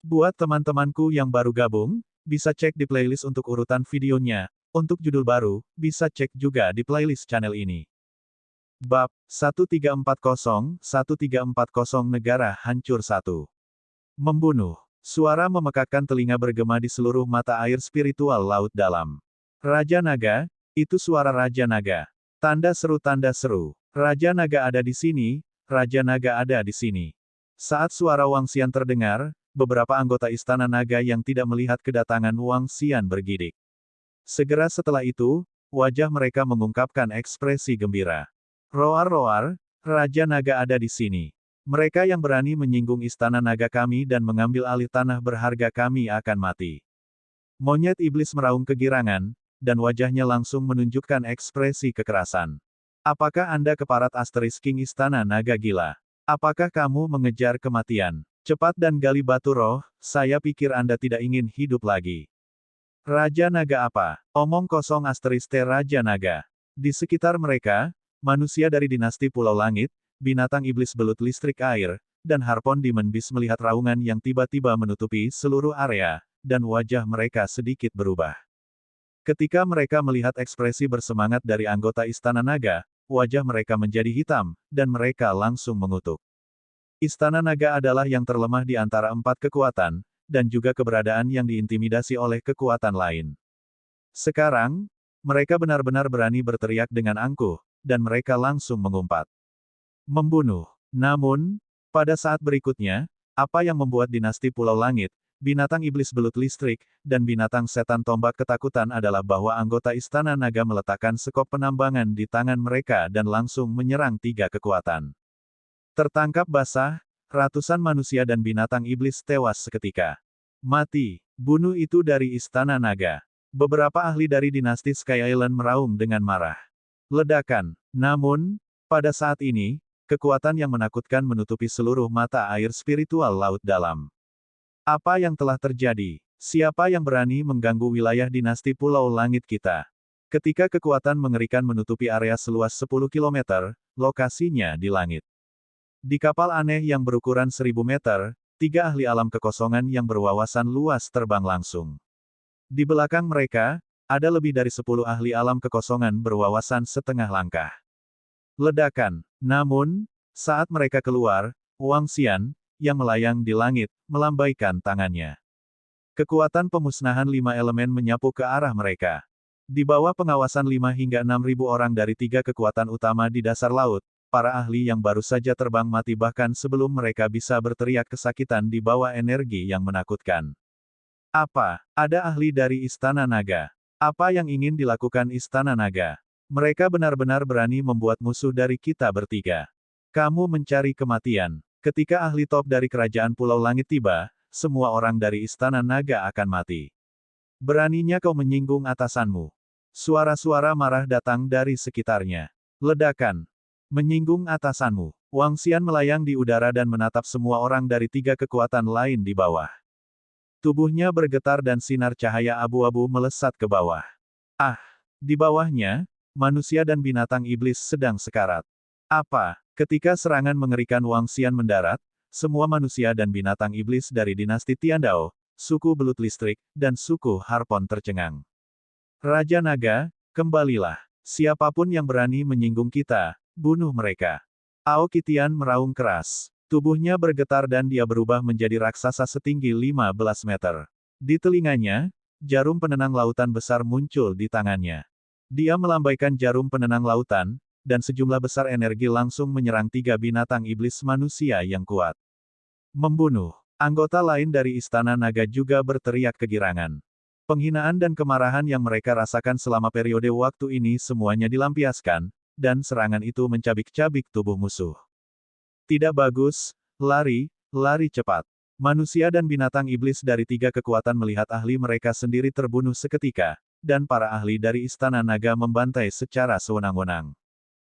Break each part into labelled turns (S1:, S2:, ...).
S1: Buat teman-temanku yang baru gabung, bisa cek di playlist untuk urutan videonya. Untuk judul baru, bisa cek juga di playlist channel ini. Bab 1340 Negara Hancur 1. Membunuh. Suara memekakkan telinga bergema di seluruh mata air spiritual laut dalam. Raja Naga, itu suara Raja Naga. Tanda seru. Raja Naga ada di sini, Raja Naga ada di sini. Saat suara Wang Xian terdengar, beberapa anggota Istana Naga yang tidak melihat kedatangan Wang Xian bergidik. Segera setelah itu, wajah mereka mengungkapkan ekspresi gembira. Roar, Raja Naga ada di sini. Mereka yang berani menyinggung Istana Naga kami dan mengambil alih tanah berharga kami akan mati. Monyet iblis meraung kegirangan, dan wajahnya langsung menunjukkan ekspresi kekerasan. Apakah Anda keparat asterisk King Istana Naga gila? Apakah kamu mengejar kematian? Cepat dan gali batu roh, saya pikir Anda tidak ingin hidup lagi. Raja Naga apa? Omong kosong asterisk T Raja Naga. Di sekitar mereka, manusia dari dinasti Pulau Langit, binatang iblis belut listrik air, dan Harpon Demon Beast melihat raungan yang tiba-tiba menutupi seluruh area, dan wajah mereka sedikit berubah. Ketika mereka melihat ekspresi bersemangat dari anggota Istana Naga, wajah mereka menjadi hitam, dan mereka langsung mengutuk. Istana Naga adalah yang terlemah di antara 4 kekuatan, dan juga keberadaan yang diintimidasi oleh kekuatan lain. Sekarang, mereka benar-benar berani berteriak dengan angkuh, dan mereka langsung mengumpat. Membunuh. Namun, pada saat berikutnya, apa yang membuat dinasti Pulau Langit, binatang iblis belut listrik, dan binatang setan tombak ketakutan adalah bahwa anggota Istana Naga meletakkan sekop penambangan di tangan mereka dan langsung menyerang 3 kekuatan. Tertangkap basah, ratusan manusia dan binatang iblis tewas seketika. Mati. Bunuh itu dari Istana Naga. Beberapa ahli dari dinasti Sky Island meraung dengan marah. Ledakan. Namun, pada saat ini, kekuatan yang menakutkan menutupi seluruh mata air spiritual laut dalam. Apa yang telah terjadi? Siapa yang berani mengganggu wilayah dinasti Pulau Langit kita? Ketika kekuatan mengerikan menutupi area seluas 10 km, lokasinya di langit. Di kapal aneh yang berukuran 1000 meter, 3 ahli alam kekosongan yang berwawasan luas terbang langsung. Di belakang mereka, ada lebih dari 10 ahli alam kekosongan berwawasan setengah langkah. Ledakan. Namun, saat mereka keluar, Wang Xian, yang melayang di langit, melambaikan tangannya. Kekuatan pemusnahan 5 elemen menyapu ke arah mereka. Di bawah pengawasan 5 hingga 6.000 orang dari 3 kekuatan utama di dasar laut, para ahli yang baru saja terbang mati bahkan sebelum mereka bisa berteriak kesakitan di bawah energi yang menakutkan. Apa? Ada ahli dari Istana Naga. Apa yang ingin dilakukan Istana Naga? Mereka benar-benar berani membuat musuh dari kita bertiga. Kamu mencari kematian. Ketika ahli top dari Kerajaan Pulau Langit tiba, semua orang dari Istana Naga akan mati. Beraninya kau menyinggung atasanmu. Suara-suara marah datang dari sekitarnya. Ledakan. Menyinggung atasanmu. Wang Xian melayang di udara dan menatap semua orang dari 3 kekuatan lain di bawah. Tubuhnya bergetar dan sinar cahaya abu-abu melesat ke bawah. Ah! Di bawahnya, manusia dan binatang iblis sedang sekarat. Apa? Ketika serangan mengerikan Wang Xian mendarat, semua manusia dan binatang iblis dari dinasti Tiandao, suku belut listrik, dan suku Harpon tercengang. Raja Naga, kembalilah. Siapapun yang berani menyinggung kita, bunuh mereka. Aokitian meraung keras. Tubuhnya bergetar dan dia berubah menjadi raksasa setinggi 15 meter. Di telinganya, jarum penenang lautan besar muncul di tangannya. Dia melambaikan jarum penenang lautan, dan sejumlah besar energi langsung menyerang 3 binatang iblis manusia yang kuat. Membunuh. Anggota lain dari Istana Naga juga berteriak kegirangan. Penghinaan dan kemarahan yang mereka rasakan selama periode waktu ini semuanya dilampiaskan, dan serangan itu mencabik-cabik tubuh musuh. Tidak bagus, lari cepat. Manusia dan binatang iblis dari 3 kekuatan melihat ahli mereka sendiri terbunuh seketika, dan para ahli dari Istana Naga membantai secara sewenang-wenang.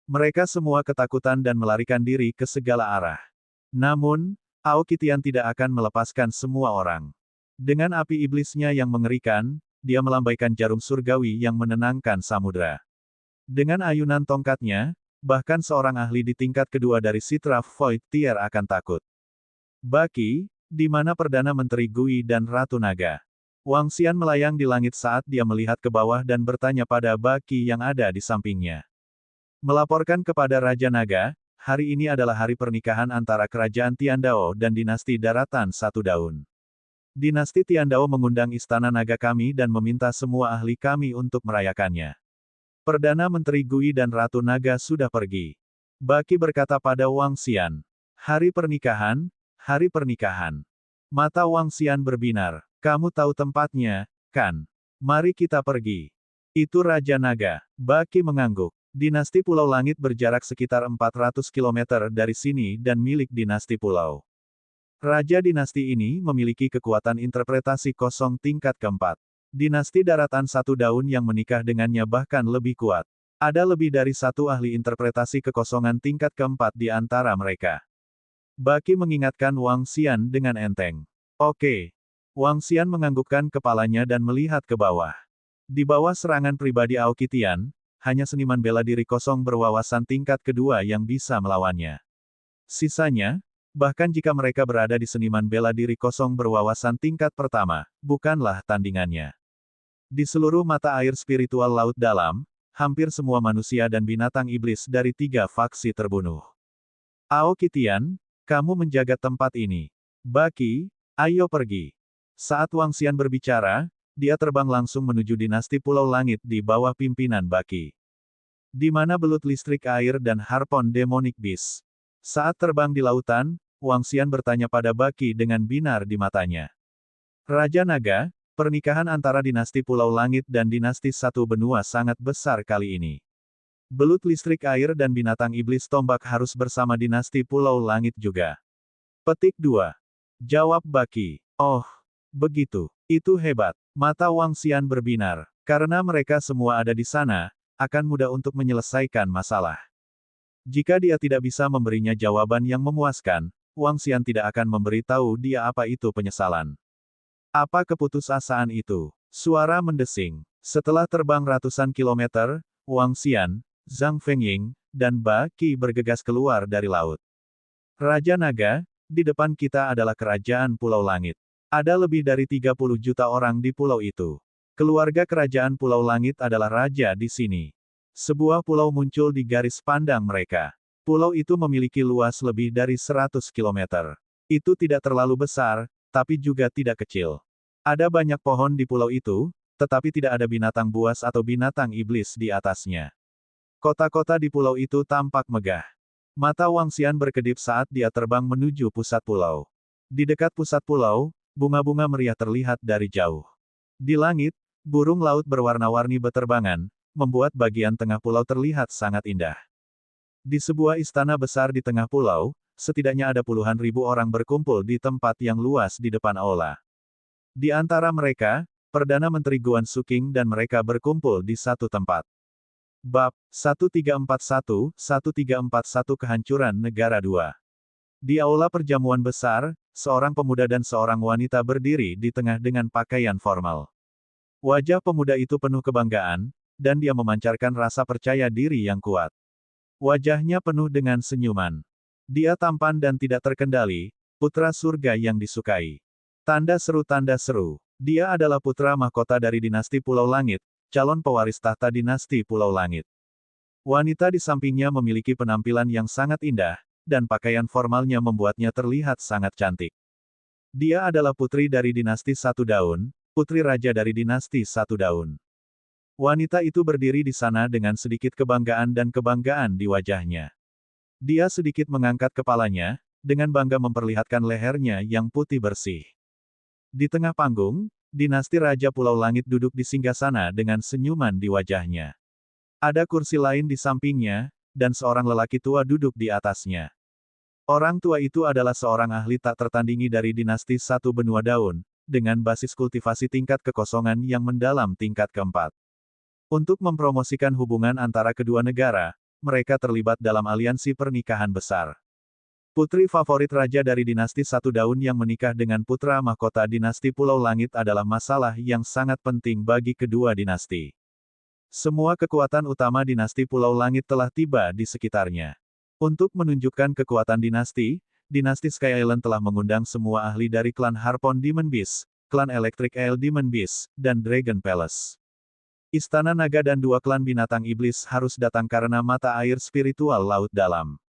S1: Mereka semua ketakutan dan melarikan diri ke segala arah. Namun, Aokitian tidak akan melepaskan semua orang. Dengan api iblisnya yang mengerikan, dia melambaikan jarum surgawi yang menenangkan samudra. Dengan ayunan tongkatnya, bahkan seorang ahli di tingkat kedua dari Citra Void Tier akan takut. Baki, Di mana Perdana Menteri Gui dan Ratu Naga? Wang Xian melayang di langit saat dia melihat ke bawah dan bertanya pada Baqi yang ada di sampingnya. Melaporkan kepada Raja Naga, hari ini adalah hari pernikahan antara Kerajaan Tiandao dan Dinasti Daratan Satu Daun. Dinasti Tiandao mengundang Istana Naga kami dan meminta semua ahli kami untuk merayakannya. Perdana Menteri Gui dan Ratu Naga sudah pergi. Baqi berkata pada Wang Xian. Hari pernikahan, hari pernikahan. Mata Wang Xian berbinar. Kamu tahu tempatnya, kan? Mari kita pergi. Itu Raja Naga. Baqi mengangguk. Dinasti Pulau Langit berjarak sekitar 400 km dari sini dan milik Dinasti Pulau. Raja dinasti ini memiliki kekuatan interpretasi kosong tingkat keempat. Dinasti Daratan Satu Daun yang menikah dengannya bahkan lebih kuat. Ada lebih dari satu ahli interpretasi kekosongan tingkat keempat di antara mereka. Baqi mengingatkan Wang Xian dengan enteng. Oke. Wang Xian menganggukkan kepalanya dan melihat ke bawah. Di bawah serangan pribadi Aoki Tian, hanya seniman bela diri kosong berwawasan tingkat kedua yang bisa melawannya. Sisanya, bahkan jika mereka berada di seniman bela diri kosong berwawasan tingkat pertama, bukanlah tandingannya. Di seluruh mata air spiritual laut dalam, hampir semua manusia dan binatang iblis dari 3 faksi terbunuh. Aoki Tian, kamu menjaga tempat ini. Baqi, ayo pergi. Saat Wang Xian berbicara, dia terbang langsung menuju dinasti Pulau Langit di bawah pimpinan Baqi. Di mana belut listrik air dan harpon demonic beast. Saat terbang di lautan, Wang Xian bertanya pada Baqi dengan binar di matanya. Raja Naga, pernikahan antara dinasti Pulau Langit dan dinasti Satu Benua sangat besar kali ini. Belut listrik air dan binatang iblis tombak harus bersama dinasti Pulau Langit juga. Petik 2. Jawab Baqi. Oh, begitu. Itu hebat. Mata Wang Xian berbinar. Karena mereka semua ada di sana, akan mudah untuk menyelesaikan masalah. Jika dia tidak bisa memberinya jawaban yang memuaskan, Wang Xian tidak akan memberitahu dia apa itu penyesalan. Apa keputusasaan itu? Suara mendesing. Setelah terbang ratusan kilometer, Wang Xian, Zhang Fengying, dan Baqi bergegas keluar dari laut. Raja Naga, di depan kita adalah kerajaan Pulau Langit. Ada lebih dari 30 juta orang di pulau itu. Keluarga kerajaan Pulau Langit adalah raja di sini. Sebuah pulau muncul di garis pandang mereka. Pulau itu memiliki luas lebih dari 100 km. Itu tidak terlalu besar, tapi juga tidak kecil. Ada banyak pohon di pulau itu, tetapi tidak ada binatang buas atau binatang iblis di atasnya. Kota-kota di pulau itu tampak megah. Mata Wang Xian berkedip saat dia terbang menuju pusat pulau. Di dekat pusat pulau, bunga-bunga meriah terlihat dari jauh. Di langit, burung laut berwarna-warni beterbangan, membuat bagian tengah pulau terlihat sangat indah. Di sebuah istana besar di tengah pulau, setidaknya ada puluhan ribu orang berkumpul di tempat yang luas di depan aula. Di antara mereka, Perdana Menteri Guan Suking dan mereka berkumpul di satu tempat. Bab 1341 Kehancuran Negara 2. Di aula perjamuan besar, seorang pemuda dan seorang wanita berdiri di tengah dengan pakaian formal. Wajah pemuda itu penuh kebanggaan, dan dia memancarkan rasa percaya diri yang kuat. Wajahnya penuh dengan senyuman. Dia tampan dan tidak terkendali, putra surga yang disukai. Tanda seru. Dia adalah putra mahkota dari dinasti Pulau Langit, calon pewaris tahta dinasti Pulau Langit. Wanita di sampingnya memiliki penampilan yang sangat indah, dan pakaian formalnya membuatnya terlihat sangat cantik. Dia adalah putri dari dinasti Satu Daun, putri raja dari dinasti Satu Daun. Wanita itu berdiri di sana dengan sedikit kebanggaan dan kebanggaan di wajahnya. Dia sedikit mengangkat kepalanya, dengan bangga memperlihatkan lehernya yang putih bersih. Di tengah panggung, dinasti Raja Pulau Langit duduk di singgasana dengan senyuman di wajahnya. Ada kursi lain di sampingnya, dan seorang lelaki tua duduk di atasnya. Orang tua itu adalah seorang ahli tak tertandingi dari dinasti Satu Benua Daun, dengan basis kultivasi tingkat kekosongan yang mendalam tingkat keempat. Untuk mempromosikan hubungan antara kedua negara, mereka terlibat dalam aliansi pernikahan besar. Putri favorit raja dari dinasti Satu Daun yang menikah dengan putra mahkota dinasti Pulau Langit adalah masalah yang sangat penting bagi kedua dinasti. Semua kekuatan utama dinasti Pulau Langit telah tiba di sekitarnya. Untuk menunjukkan kekuatan dinasti, dinasti Sky Island telah mengundang semua ahli dari klan Harpon Demon Beast, klan Electric Eel Demon Beast, dan Dragon Palace. Istana Naga dan dua klan binatang iblis harus datang karena mata air spiritual laut dalam.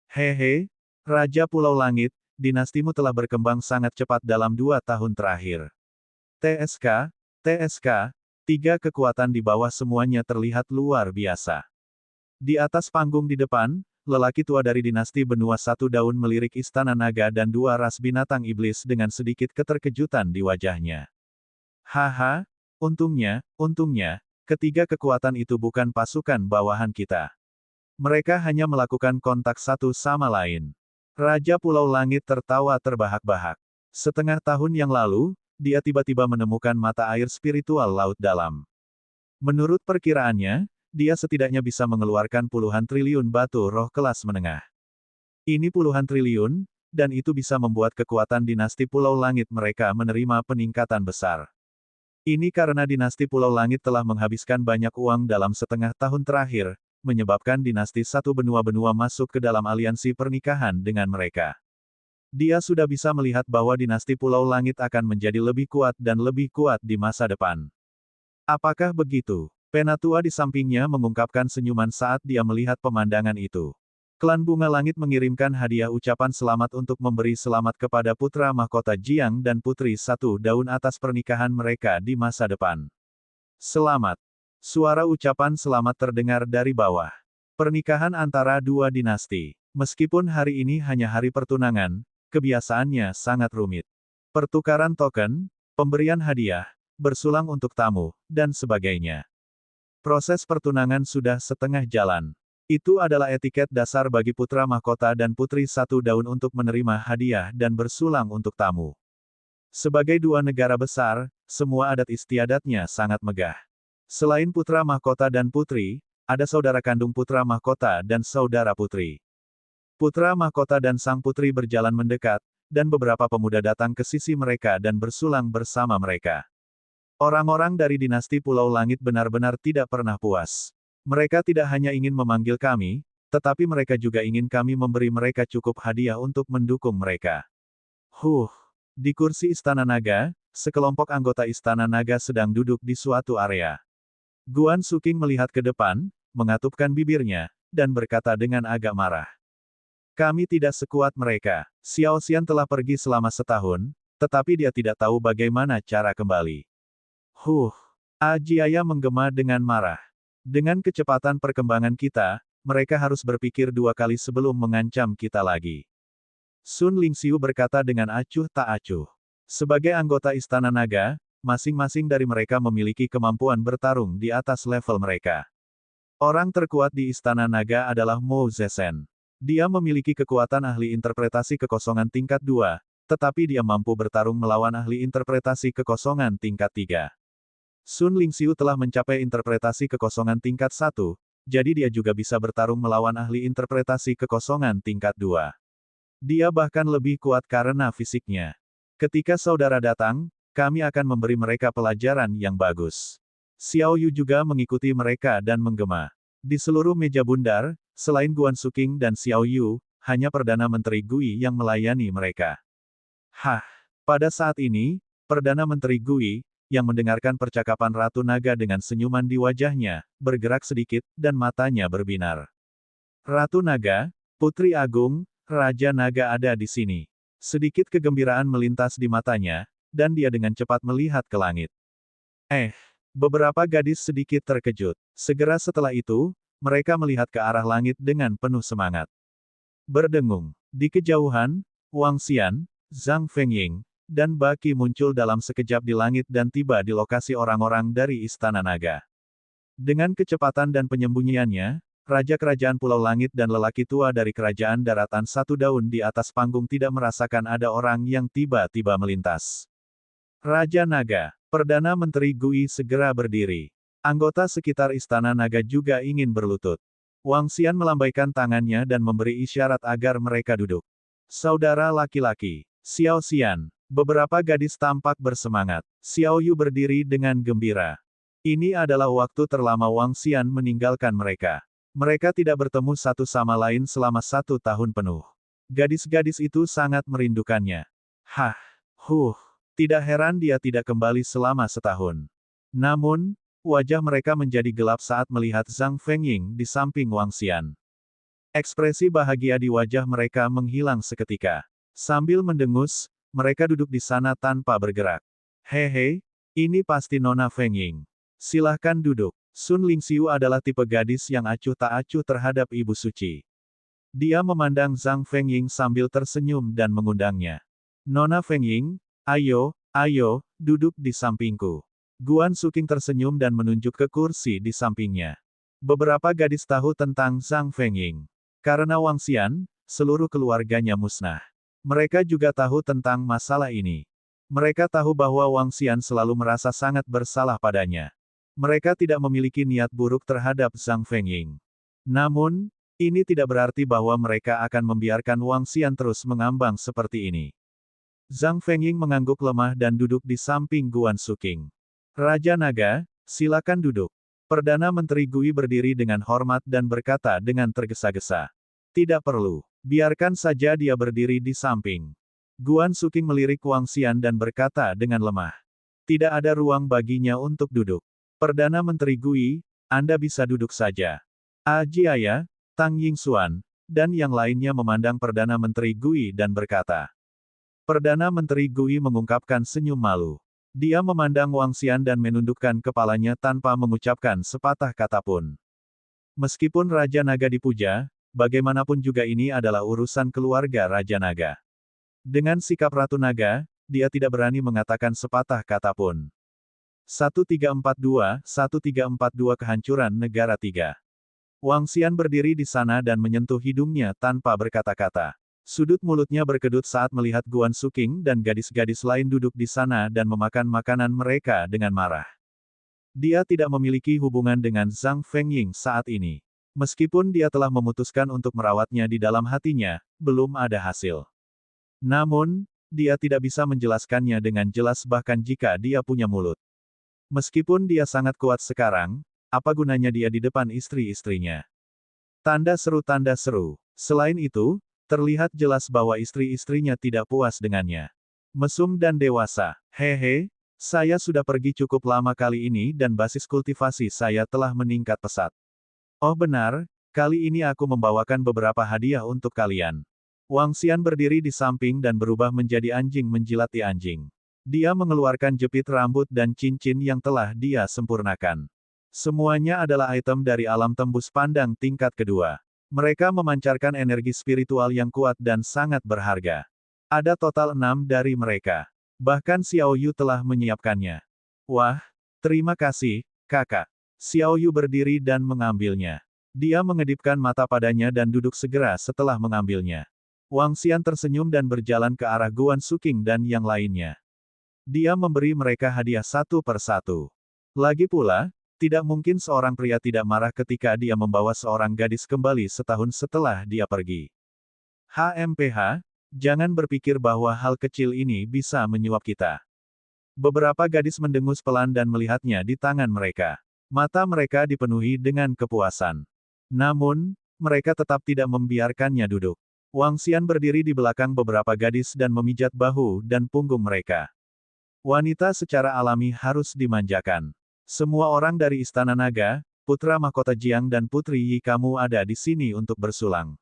S1: Hehe, Raja Pulau Langit, dinastimu telah berkembang sangat cepat dalam 2 tahun terakhir. TSK, TSK, 3 kekuatan di bawah semuanya terlihat luar biasa. Di atas panggung di depan, lelaki tua dari dinasti benua satu daun melirik istana naga dan 2 ras binatang iblis dengan sedikit keterkejutan di wajahnya. Haha, untungnya, ketiga kekuatan itu bukan pasukan bawahan kita. Mereka hanya melakukan kontak satu sama lain. Raja Pulau Langit tertawa terbahak-bahak. Setengah tahun yang lalu, dia tiba-tiba menemukan mata air spiritual laut dalam. Menurut perkiraannya, dia setidaknya bisa mengeluarkan puluhan triliun batu roh kelas menengah. Ini puluhan triliun, dan itu bisa membuat kekuatan dinasti Pulau Langit mereka menerima peningkatan besar. Ini karena dinasti Pulau Langit telah menghabiskan banyak uang dalam setengah tahun terakhir, menyebabkan dinasti satu benua-benua masuk ke dalam aliansi pernikahan dengan mereka. Dia sudah bisa melihat bahwa dinasti Pulau Langit akan menjadi lebih kuat dan lebih kuat di masa depan. Apakah begitu? Penatua di sampingnya mengungkapkan senyuman saat dia melihat pemandangan itu. Klan Bunga Langit mengirimkan hadiah ucapan selamat untuk memberi selamat kepada putra mahkota Jiang dan putri satu daun atas pernikahan mereka di masa depan. Selamat. Suara ucapan selamat terdengar dari bawah. Pernikahan antara dua dinasti. Meskipun hari ini hanya hari pertunangan, kebiasaannya sangat rumit. Pertukaran token, pemberian hadiah, bersulang untuk tamu, dan sebagainya. Proses pertunangan sudah setengah jalan. Itu adalah etiket dasar bagi putra mahkota dan putri satu daun untuk menerima hadiah dan bersulang untuk tamu. Sebagai dua negara besar, semua adat istiadatnya sangat megah. Selain putra mahkota dan putri, ada saudara kandung putra mahkota dan saudara putri. Putra mahkota dan sang putri berjalan mendekat, dan beberapa pemuda datang ke sisi mereka dan bersulang bersama mereka. Orang-orang dari dinasti Pulau Langit benar-benar tidak pernah puas. Mereka tidak hanya ingin memanggil kami, tetapi mereka juga ingin kami memberi mereka cukup hadiah untuk mendukung mereka. Di kursi Istana Naga, sekelompok anggota Istana Naga sedang duduk di suatu area. Guan Suking melihat ke depan, mengatupkan bibirnya, dan berkata dengan agak marah. Kami tidak sekuat mereka. Xiao Xian telah pergi selama setahun, tetapi dia tidak tahu bagaimana cara kembali. Ajiaya menggema dengan marah. Dengan kecepatan perkembangan kita, mereka harus berpikir 2 kali sebelum mengancam kita lagi. Sun Lingxiu berkata dengan acuh tak acuh. Sebagai anggota Istana Naga, masing-masing dari mereka memiliki kemampuan bertarung di atas level mereka. Orang terkuat di Istana Naga adalah Mo Zesen. Dia memiliki kekuatan ahli interpretasi kekosongan tingkat 2, tetapi dia mampu bertarung melawan ahli interpretasi kekosongan tingkat 3. Sun Lingxiu telah mencapai interpretasi kekosongan tingkat 1, jadi dia juga bisa bertarung melawan ahli interpretasi kekosongan tingkat 2. Dia bahkan lebih kuat karena fisiknya. Ketika saudara datang, kami akan memberi mereka pelajaran yang bagus. Xiao Yu juga mengikuti mereka dan menggema. Di seluruh meja bundar, selain Guan Suking dan Xiao Yu, hanya Perdana Menteri Gui yang melayani mereka. Pada saat ini, Perdana Menteri Gui, yang mendengarkan percakapan Ratu Naga dengan senyuman di wajahnya, bergerak sedikit, dan matanya berbinar. Ratu Naga, Putri Agung, Raja Naga ada di sini. Sedikit kegembiraan melintas di matanya, dan dia dengan cepat melihat ke langit. Beberapa gadis sedikit terkejut. Segera setelah itu, mereka melihat ke arah langit dengan penuh semangat. Berdengung. Di kejauhan, Wang Xian, Zhang Fengying, dan Baqi muncul dalam sekejap di langit dan tiba di lokasi orang-orang dari Istana Naga. Dengan kecepatan dan penyembunyiannya, Raja Kerajaan Pulau Langit dan lelaki tua dari Kerajaan Daratan Satu Daun di atas panggung tidak merasakan ada orang yang tiba-tiba melintas. Raja Naga, Perdana Menteri Gui segera berdiri. Anggota sekitar Istana Naga juga ingin berlutut. Wang Xian melambaikan tangannya dan memberi isyarat agar mereka duduk. Saudara laki-laki, Xiao Xian. Beberapa gadis tampak bersemangat. Xiao Yu berdiri dengan gembira. Ini adalah waktu terlama Wang Xian meninggalkan mereka. Mereka tidak bertemu satu sama lain selama 1 tahun penuh. Gadis-gadis itu sangat merindukannya. Hah, tidak heran dia tidak kembali selama setahun. Namun, wajah mereka menjadi gelap saat melihat Zhang Fengying di samping Wang Xian. Ekspresi bahagia di wajah mereka menghilang seketika. Sambil mendengus, mereka duduk di sana tanpa bergerak. Hehe, ini pasti Nona Fengying. Silahkan duduk. Sun Lingxiu adalah tipe gadis yang acuh tak acuh terhadap ibu suci. Dia memandang Zhang Fengying sambil tersenyum dan mengundangnya. Nona Fengying, ayo, duduk di sampingku. Guan Suking tersenyum dan menunjuk ke kursi di sampingnya. Beberapa gadis tahu tentang Zhang Fengying. Karena Wang Xian, seluruh keluarganya musnah. Mereka juga tahu tentang masalah ini. Mereka tahu bahwa Wang Xian selalu merasa sangat bersalah padanya. Mereka tidak memiliki niat buruk terhadap Zhang Fengying. Namun, ini tidak berarti bahwa mereka akan membiarkan Wang Xian terus mengambang seperti ini. Zhang Fengying mengangguk lemah dan duduk di samping Guan Suking. Raja Naga, silakan duduk. Perdana Menteri Gui berdiri dengan hormat dan berkata dengan tergesa-gesa. Tidak perlu. Biarkan saja dia berdiri di samping. Guan Suking melirik Wang Xian dan berkata dengan lemah. Tidak ada ruang baginya untuk duduk. Perdana Menteri Gui, Anda bisa duduk saja. Jiaya, Tang Yingxuan, dan yang lainnya memandang Perdana Menteri Gui dan berkata. Perdana Menteri Gui mengungkapkan senyum malu. Dia memandang Wang Xian dan menundukkan kepalanya tanpa mengucapkan sepatah kata pun. Meskipun Raja Naga dipuja, bagaimanapun juga ini adalah urusan keluarga Raja Naga. Dengan sikap Ratu Naga, dia tidak berani mengatakan sepatah kata pun. 1342 Kehancuran Negara 3. Wang Xian berdiri di sana dan menyentuh hidungnya tanpa berkata-kata. Sudut mulutnya berkedut saat melihat Guan Suking dan gadis-gadis lain duduk di sana dan memakan makanan mereka dengan marah. Dia tidak memiliki hubungan dengan Zhang Fengying saat ini. Meskipun dia telah memutuskan untuk merawatnya di dalam hatinya, belum ada hasil. Namun, dia tidak bisa menjelaskannya dengan jelas bahkan jika dia punya mulut. Meskipun dia sangat kuat sekarang, apa gunanya dia di depan istri-istrinya? Tanda seru. Selain itu, terlihat jelas bahwa istri-istrinya tidak puas dengannya. Mesum dan dewasa. Hehe, saya sudah pergi cukup lama kali ini dan basis kultivasi saya telah meningkat pesat. Oh benar, kali ini aku membawakan beberapa hadiah untuk kalian. Wang Xian berdiri di samping dan berubah menjadi anjing menjilati anjing. Dia mengeluarkan jepit rambut dan cincin yang telah dia sempurnakan. Semuanya adalah item dari alam tembus pandang tingkat kedua. Mereka memancarkan energi spiritual yang kuat dan sangat berharga. Ada total 6 dari mereka. Bahkan Xiao Yu telah menyiapkannya. Wah, terima kasih, kakak. Xiao Yu berdiri dan mengambilnya. Dia mengedipkan mata padanya dan duduk segera setelah mengambilnya. Wang Xian tersenyum dan berjalan ke arah Guan Suking dan yang lainnya. Dia memberi mereka hadiah satu per satu. Lagi pula, tidak mungkin seorang pria tidak marah ketika dia membawa seorang gadis kembali setahun setelah dia pergi. HMPH, jangan berpikir bahwa hal kecil ini bisa menyuap kita. Beberapa gadis mendengus pelan dan melihatnya di tangan mereka. Mata mereka dipenuhi dengan kepuasan. Namun, mereka tetap tidak membiarkannya duduk. Wang Xian berdiri di belakang beberapa gadis dan memijat bahu dan punggung mereka. Wanita secara alami harus dimanjakan. Semua orang dari Istana Naga, Putra Mahkota Jiang dan Putri Yi kamu ada di sini untuk bersulang.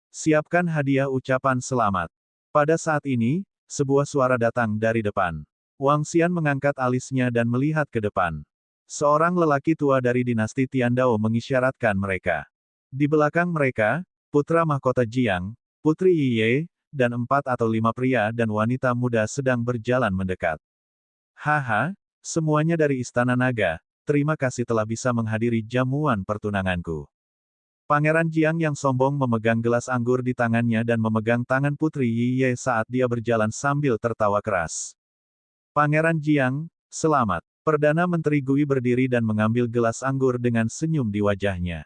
S1: Siapkan hadiah ucapan selamat. Pada saat ini, sebuah suara datang dari depan. Wang Xian mengangkat alisnya dan melihat ke depan. Seorang lelaki tua dari dinasti Tiandao mengisyaratkan mereka. Di belakang mereka, Putra Mahkota Jiang, Putri Yi, dan 4 atau 5 pria dan wanita muda sedang berjalan mendekat. Haha, semuanya dari Istana Naga, terima kasih telah bisa menghadiri jamuan pertunanganku. Pangeran Jiang yang sombong memegang gelas anggur di tangannya dan memegang tangan Putri Yi saat dia berjalan sambil tertawa keras. Pangeran Jiang, selamat. Perdana Menteri Gui berdiri dan mengambil gelas anggur dengan senyum di wajahnya.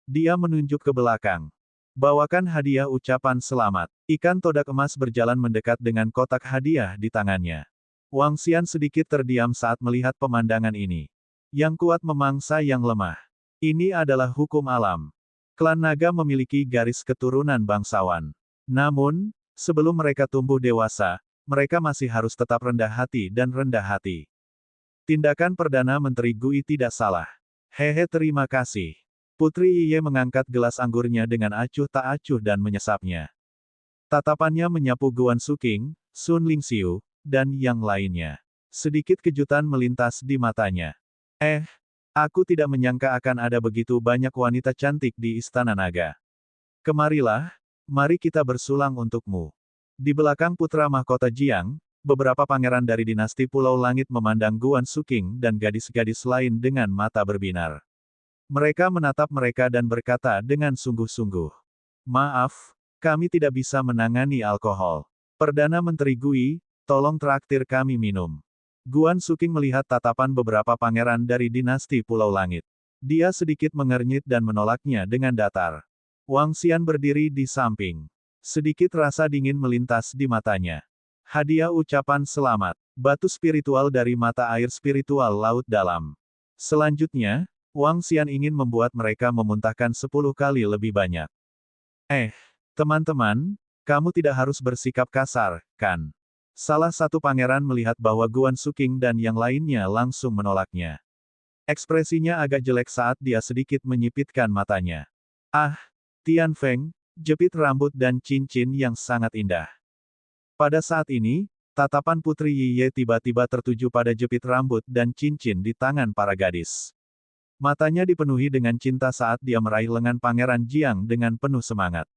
S1: Dia menunjuk ke belakang. Bawakan hadiah ucapan selamat. Ikan todak emas berjalan mendekat dengan kotak hadiah di tangannya. Wang Xian sedikit terdiam saat melihat pemandangan ini. Yang kuat memangsa yang lemah. Ini adalah hukum alam. Klan naga memiliki garis keturunan bangsawan. Namun, sebelum mereka tumbuh dewasa, mereka masih harus tetap rendah hati dan rendah hati. Tindakan Perdana Menteri Gui tidak salah. Hehe, terima kasih. Putri Yiye mengangkat gelas anggurnya dengan acuh tak acuh dan menyesapnya. Tatapannya menyapu Guan Suking, Sun Lingxiu, dan yang lainnya. Sedikit kejutan melintas di matanya. Aku tidak menyangka akan ada begitu banyak wanita cantik di Istana Naga. Kemarilah, mari kita bersulang untukmu. Di belakang putra mahkota Jiang, beberapa pangeran dari dinasti Pulau Langit memandang Guan Suking dan gadis-gadis lain dengan mata berbinar. Mereka menatap mereka dan berkata dengan sungguh-sungguh. Maaf, kami tidak bisa menangani alkohol. Perdana Menteri Gui, tolong traktir kami minum. Guan Suking melihat tatapan beberapa pangeran dari dinasti Pulau Langit. Dia sedikit mengernyit dan menolaknya dengan datar. Wang Xian berdiri di samping. Sedikit rasa dingin melintas di matanya. Hadiah ucapan selamat. Batu spiritual dari mata air spiritual laut dalam. Selanjutnya, Wang Xian ingin membuat mereka memuntahkan 10 kali lebih banyak. Teman-teman, kamu tidak harus bersikap kasar, kan? Salah satu pangeran melihat bahwa Guan Suking dan yang lainnya langsung menolaknya. Ekspresinya agak jelek saat dia sedikit menyipitkan matanya. Tian Feng, jepit rambut dan cincin yang sangat indah. Pada saat ini, tatapan Putri Yiye tiba-tiba tertuju pada jepit rambut dan cincin di tangan para gadis. Matanya dipenuhi dengan cinta saat dia meraih lengan Pangeran Jiang dengan penuh semangat.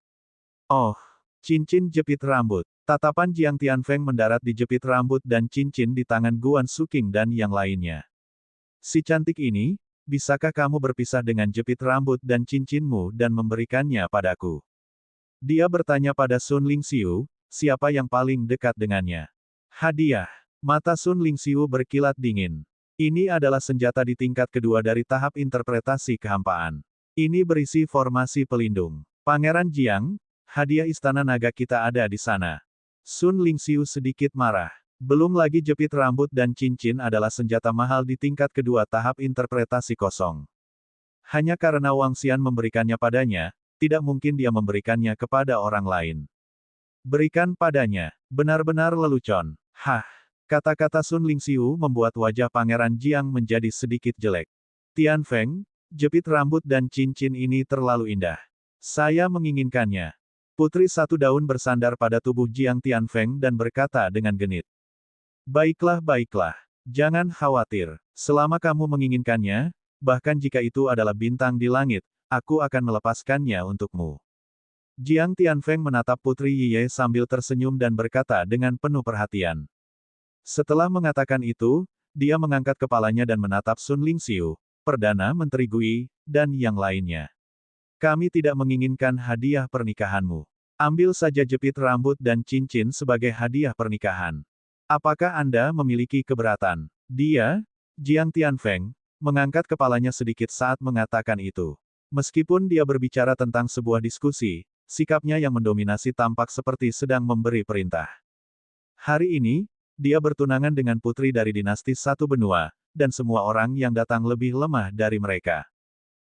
S1: Oh, cincin jepit rambut. Tatapan Jiang Tianfeng mendarat di jepit rambut dan cincin di tangan Guan Suking dan yang lainnya. Si cantik ini, bisakah kamu berpisah dengan jepit rambut dan cincinmu dan memberikannya padaku? Dia bertanya pada Sun Lingxiu, siapa yang paling dekat dengannya. Hadiah. Mata Sun Lingxiu berkilat dingin. Ini adalah senjata di tingkat kedua dari tahap interpretasi kehampaan. Ini berisi formasi pelindung. Pangeran Jiang, hadiah Istana Naga kita ada di sana. Sun Lingxiu sedikit marah. Belum lagi jepit rambut dan cincin adalah senjata mahal di tingkat kedua tahap interpretasi kosong. Hanya karena Wang Xian memberikannya padanya, tidak mungkin dia memberikannya kepada orang lain. Berikan padanya. Benar-benar lelucon. Kata-kata Sun Lingxiu membuat wajah Pangeran Jiang menjadi sedikit jelek. Tian Feng, jepit rambut dan cincin ini terlalu indah. Saya menginginkannya. Putri Satu Daun bersandar pada tubuh Jiang Tian Feng dan berkata dengan genit. Baiklah, baiklah. Jangan khawatir. Selama kamu menginginkannya, bahkan jika itu adalah bintang di langit, aku akan melepaskannya untukmu. Jiang Tian Feng menatap Putri Yiye sambil tersenyum dan berkata dengan penuh perhatian. Setelah mengatakan itu, dia mengangkat kepalanya dan menatap Sun Lingxiu, Perdana Menteri Gui, dan yang lainnya. Kami tidak menginginkan hadiah pernikahanmu. Ambil saja jepit rambut dan cincin sebagai hadiah pernikahan. Apakah Anda memiliki keberatan? Dia, Jiang Tianfeng, mengangkat kepalanya sedikit saat mengatakan itu. Meskipun dia berbicara tentang sebuah diskusi, sikapnya yang mendominasi tampak seperti sedang memberi perintah. Hari ini, dia bertunangan dengan putri dari dinasti Satu Benua, dan semua orang yang datang lebih lemah dari mereka.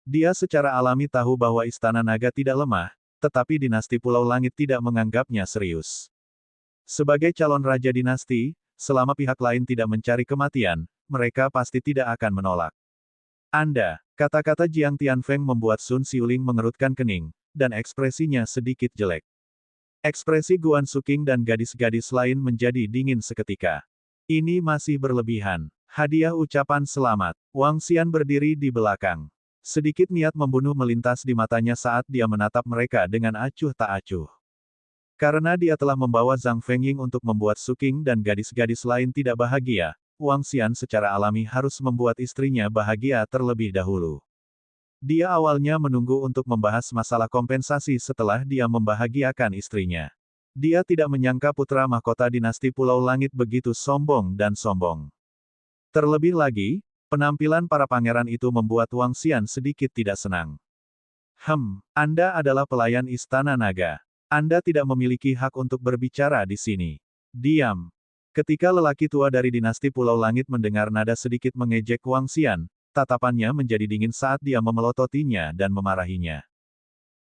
S1: Dia secara alami tahu bahwa Istana Naga tidak lemah, tetapi dinasti Pulau Langit tidak menganggapnya serius. Sebagai calon raja dinasti, selama pihak lain tidak mencari kematian, mereka pasti tidak akan menolak. Kata-kata Jiang Tianfeng membuat Sun Xiuling mengerutkan kening, dan ekspresinya sedikit jelek. Ekspresi Guan Suking dan gadis-gadis lain menjadi dingin seketika. Ini masih berlebihan. Hadiah ucapan selamat. Wang Xian berdiri di belakang. Sedikit niat membunuh melintas di matanya saat dia menatap mereka dengan acuh tak acuh. Karena dia telah membawa Zhang Fengying untuk membuat Suking dan gadis-gadis lain tidak bahagia, Wang Xian secara alami harus membuat istrinya bahagia terlebih dahulu. Dia awalnya menunggu untuk membahas masalah kompensasi setelah dia membahagiakan istrinya. Dia tidak menyangka putra mahkota dinasti Pulau Langit begitu sombong dan sombong. Terlebih lagi, penampilan para pangeran itu membuat Wang Xian sedikit tidak senang. Anda adalah pelayan Istana Naga. Anda tidak memiliki hak untuk berbicara di sini. Diam. Ketika lelaki tua dari dinasti Pulau Langit mendengar nada sedikit mengejek Wang Xian, tatapannya menjadi dingin saat dia memelototinya dan memarahinya.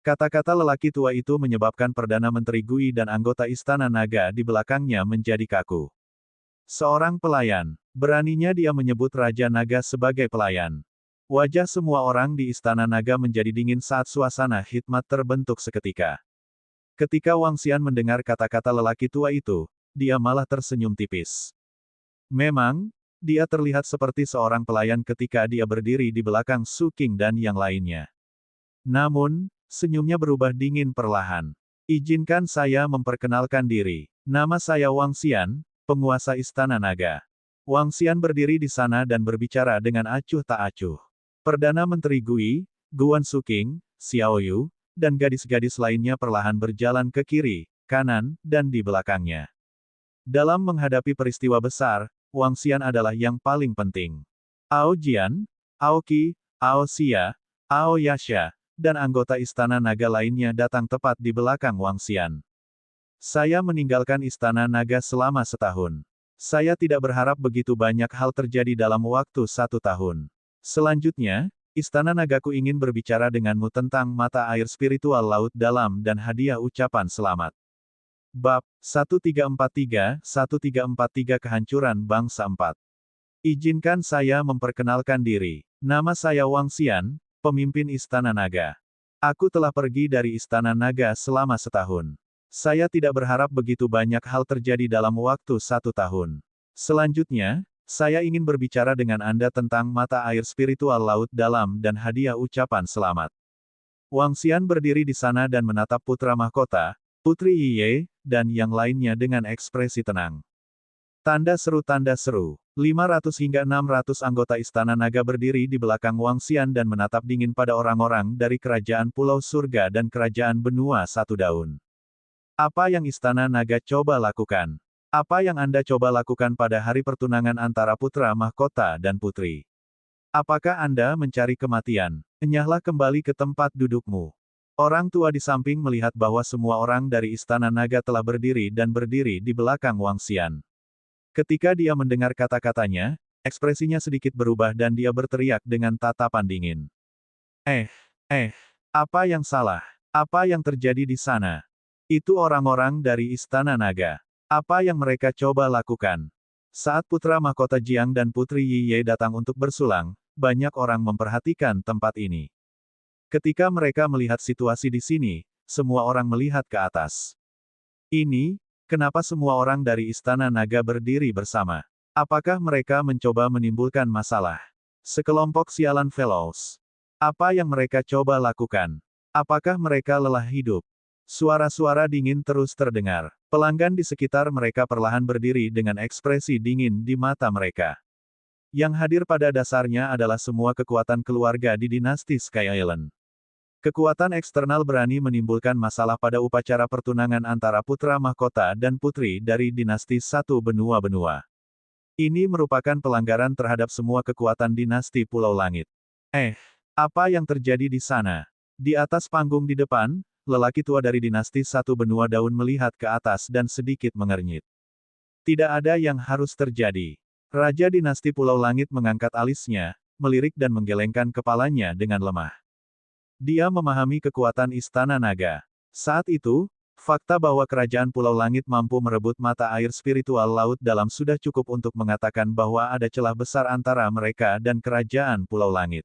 S1: Kata-kata lelaki tua itu menyebabkan Perdana Menteri Gui dan anggota Istana Naga di belakangnya menjadi kaku. Seorang pelayan. Beraninya dia menyebut Raja Naga sebagai pelayan. Wajah semua orang di Istana Naga menjadi dingin saat suasana khidmat terbentuk seketika. Ketika Wang Xian mendengar kata-kata lelaki tua itu, dia malah tersenyum tipis. Memang, dia terlihat seperti seorang pelayan ketika dia berdiri di belakang Su Qing dan yang lainnya. Namun, senyumnya berubah dingin perlahan. Izinkan saya memperkenalkan diri. Nama saya Wang Xian, penguasa Istana Naga. Wang Xian berdiri di sana dan berbicara dengan acuh tak acuh. Perdana Menteri Gui, Guan Su Qing, Xiao Yu, dan gadis-gadis lainnya perlahan berjalan ke kiri, kanan, dan di belakangnya. Dalam menghadapi peristiwa besar, Wang Xian adalah yang paling penting. Ao Jian, Ao Qi, Ao Xia, Ao Yasha, dan anggota Istana Naga lainnya datang tepat di belakang Wang Xian. Saya meninggalkan Istana Naga selama setahun. Saya tidak berharap begitu banyak hal terjadi dalam waktu 1 tahun. Selanjutnya, Istana Nagaku ingin berbicara denganmu tentang mata air spiritual laut dalam dan hadiah ucapan selamat. Bab 1343 Kehancuran Bangsa 4. Izinkan saya memperkenalkan diri. Nama saya Wang Xian, pemimpin Istana Naga. Aku telah pergi dari Istana Naga selama setahun. Saya tidak berharap begitu banyak hal terjadi dalam waktu 1 tahun. Selanjutnya, saya ingin berbicara dengan Anda tentang mata air spiritual laut dalam dan hadiah ucapan selamat. Wang Xian berdiri di sana dan menatap putra mahkota, Putri Yiye, dan yang lainnya dengan ekspresi tenang. Tanda seru 500 hingga 600 anggota Istana Naga berdiri di belakang Wang Xian dan menatap dingin pada orang-orang dari Kerajaan Pulau Surga dan Kerajaan Benua Satu Daun. Apa yang Istana Naga coba lakukan? Apa yang Anda coba lakukan pada hari pertunangan antara putra mahkota dan putri? Apakah Anda mencari kematian? Enyahlah kembali ke tempat dudukmu. Orang tua di samping melihat bahwa semua orang dari Istana Naga telah berdiri di belakang Wang Xian. Ketika dia mendengar kata-katanya, ekspresinya sedikit berubah dan dia berteriak dengan tatapan dingin. Apa yang salah? Apa yang terjadi di sana? Itu orang-orang dari Istana Naga. Apa yang mereka coba lakukan? Saat putra mahkota Jiang dan putri Yiye datang untuk bersulang, banyak orang memperhatikan tempat ini. Ketika mereka melihat situasi di sini, semua orang melihat ke atas. Ini, kenapa semua orang dari Istana Naga berdiri bersama? Apakah mereka mencoba menimbulkan masalah? Sekelompok sialan fellows. Apa yang mereka coba lakukan? Apakah mereka lelah hidup? Suara-suara dingin terus terdengar. Pelanggan di sekitar mereka perlahan berdiri dengan ekspresi dingin di mata mereka. Yang hadir pada dasarnya adalah semua kekuatan keluarga di dinasti Sky Island. Kekuatan eksternal berani menimbulkan masalah pada upacara pertunangan antara putra mahkota dan putri dari dinasti Satu Benua-Benua. Ini merupakan pelanggaran terhadap semua kekuatan dinasti Pulau Langit. Apa yang terjadi di sana? Di atas panggung di depan, lelaki tua dari dinasti Satu Benua Daun melihat ke atas dan sedikit mengernyit. Tidak ada yang harus terjadi. Raja dinasti Pulau Langit mengangkat alisnya, melirik dan menggelengkan kepalanya dengan lemah. Dia memahami kekuatan Istana Naga. Saat itu, fakta bahwa Kerajaan Pulau Langit mampu merebut mata air spiritual laut dalam sudah cukup untuk mengatakan bahwa ada celah besar antara mereka dan Kerajaan Pulau Langit.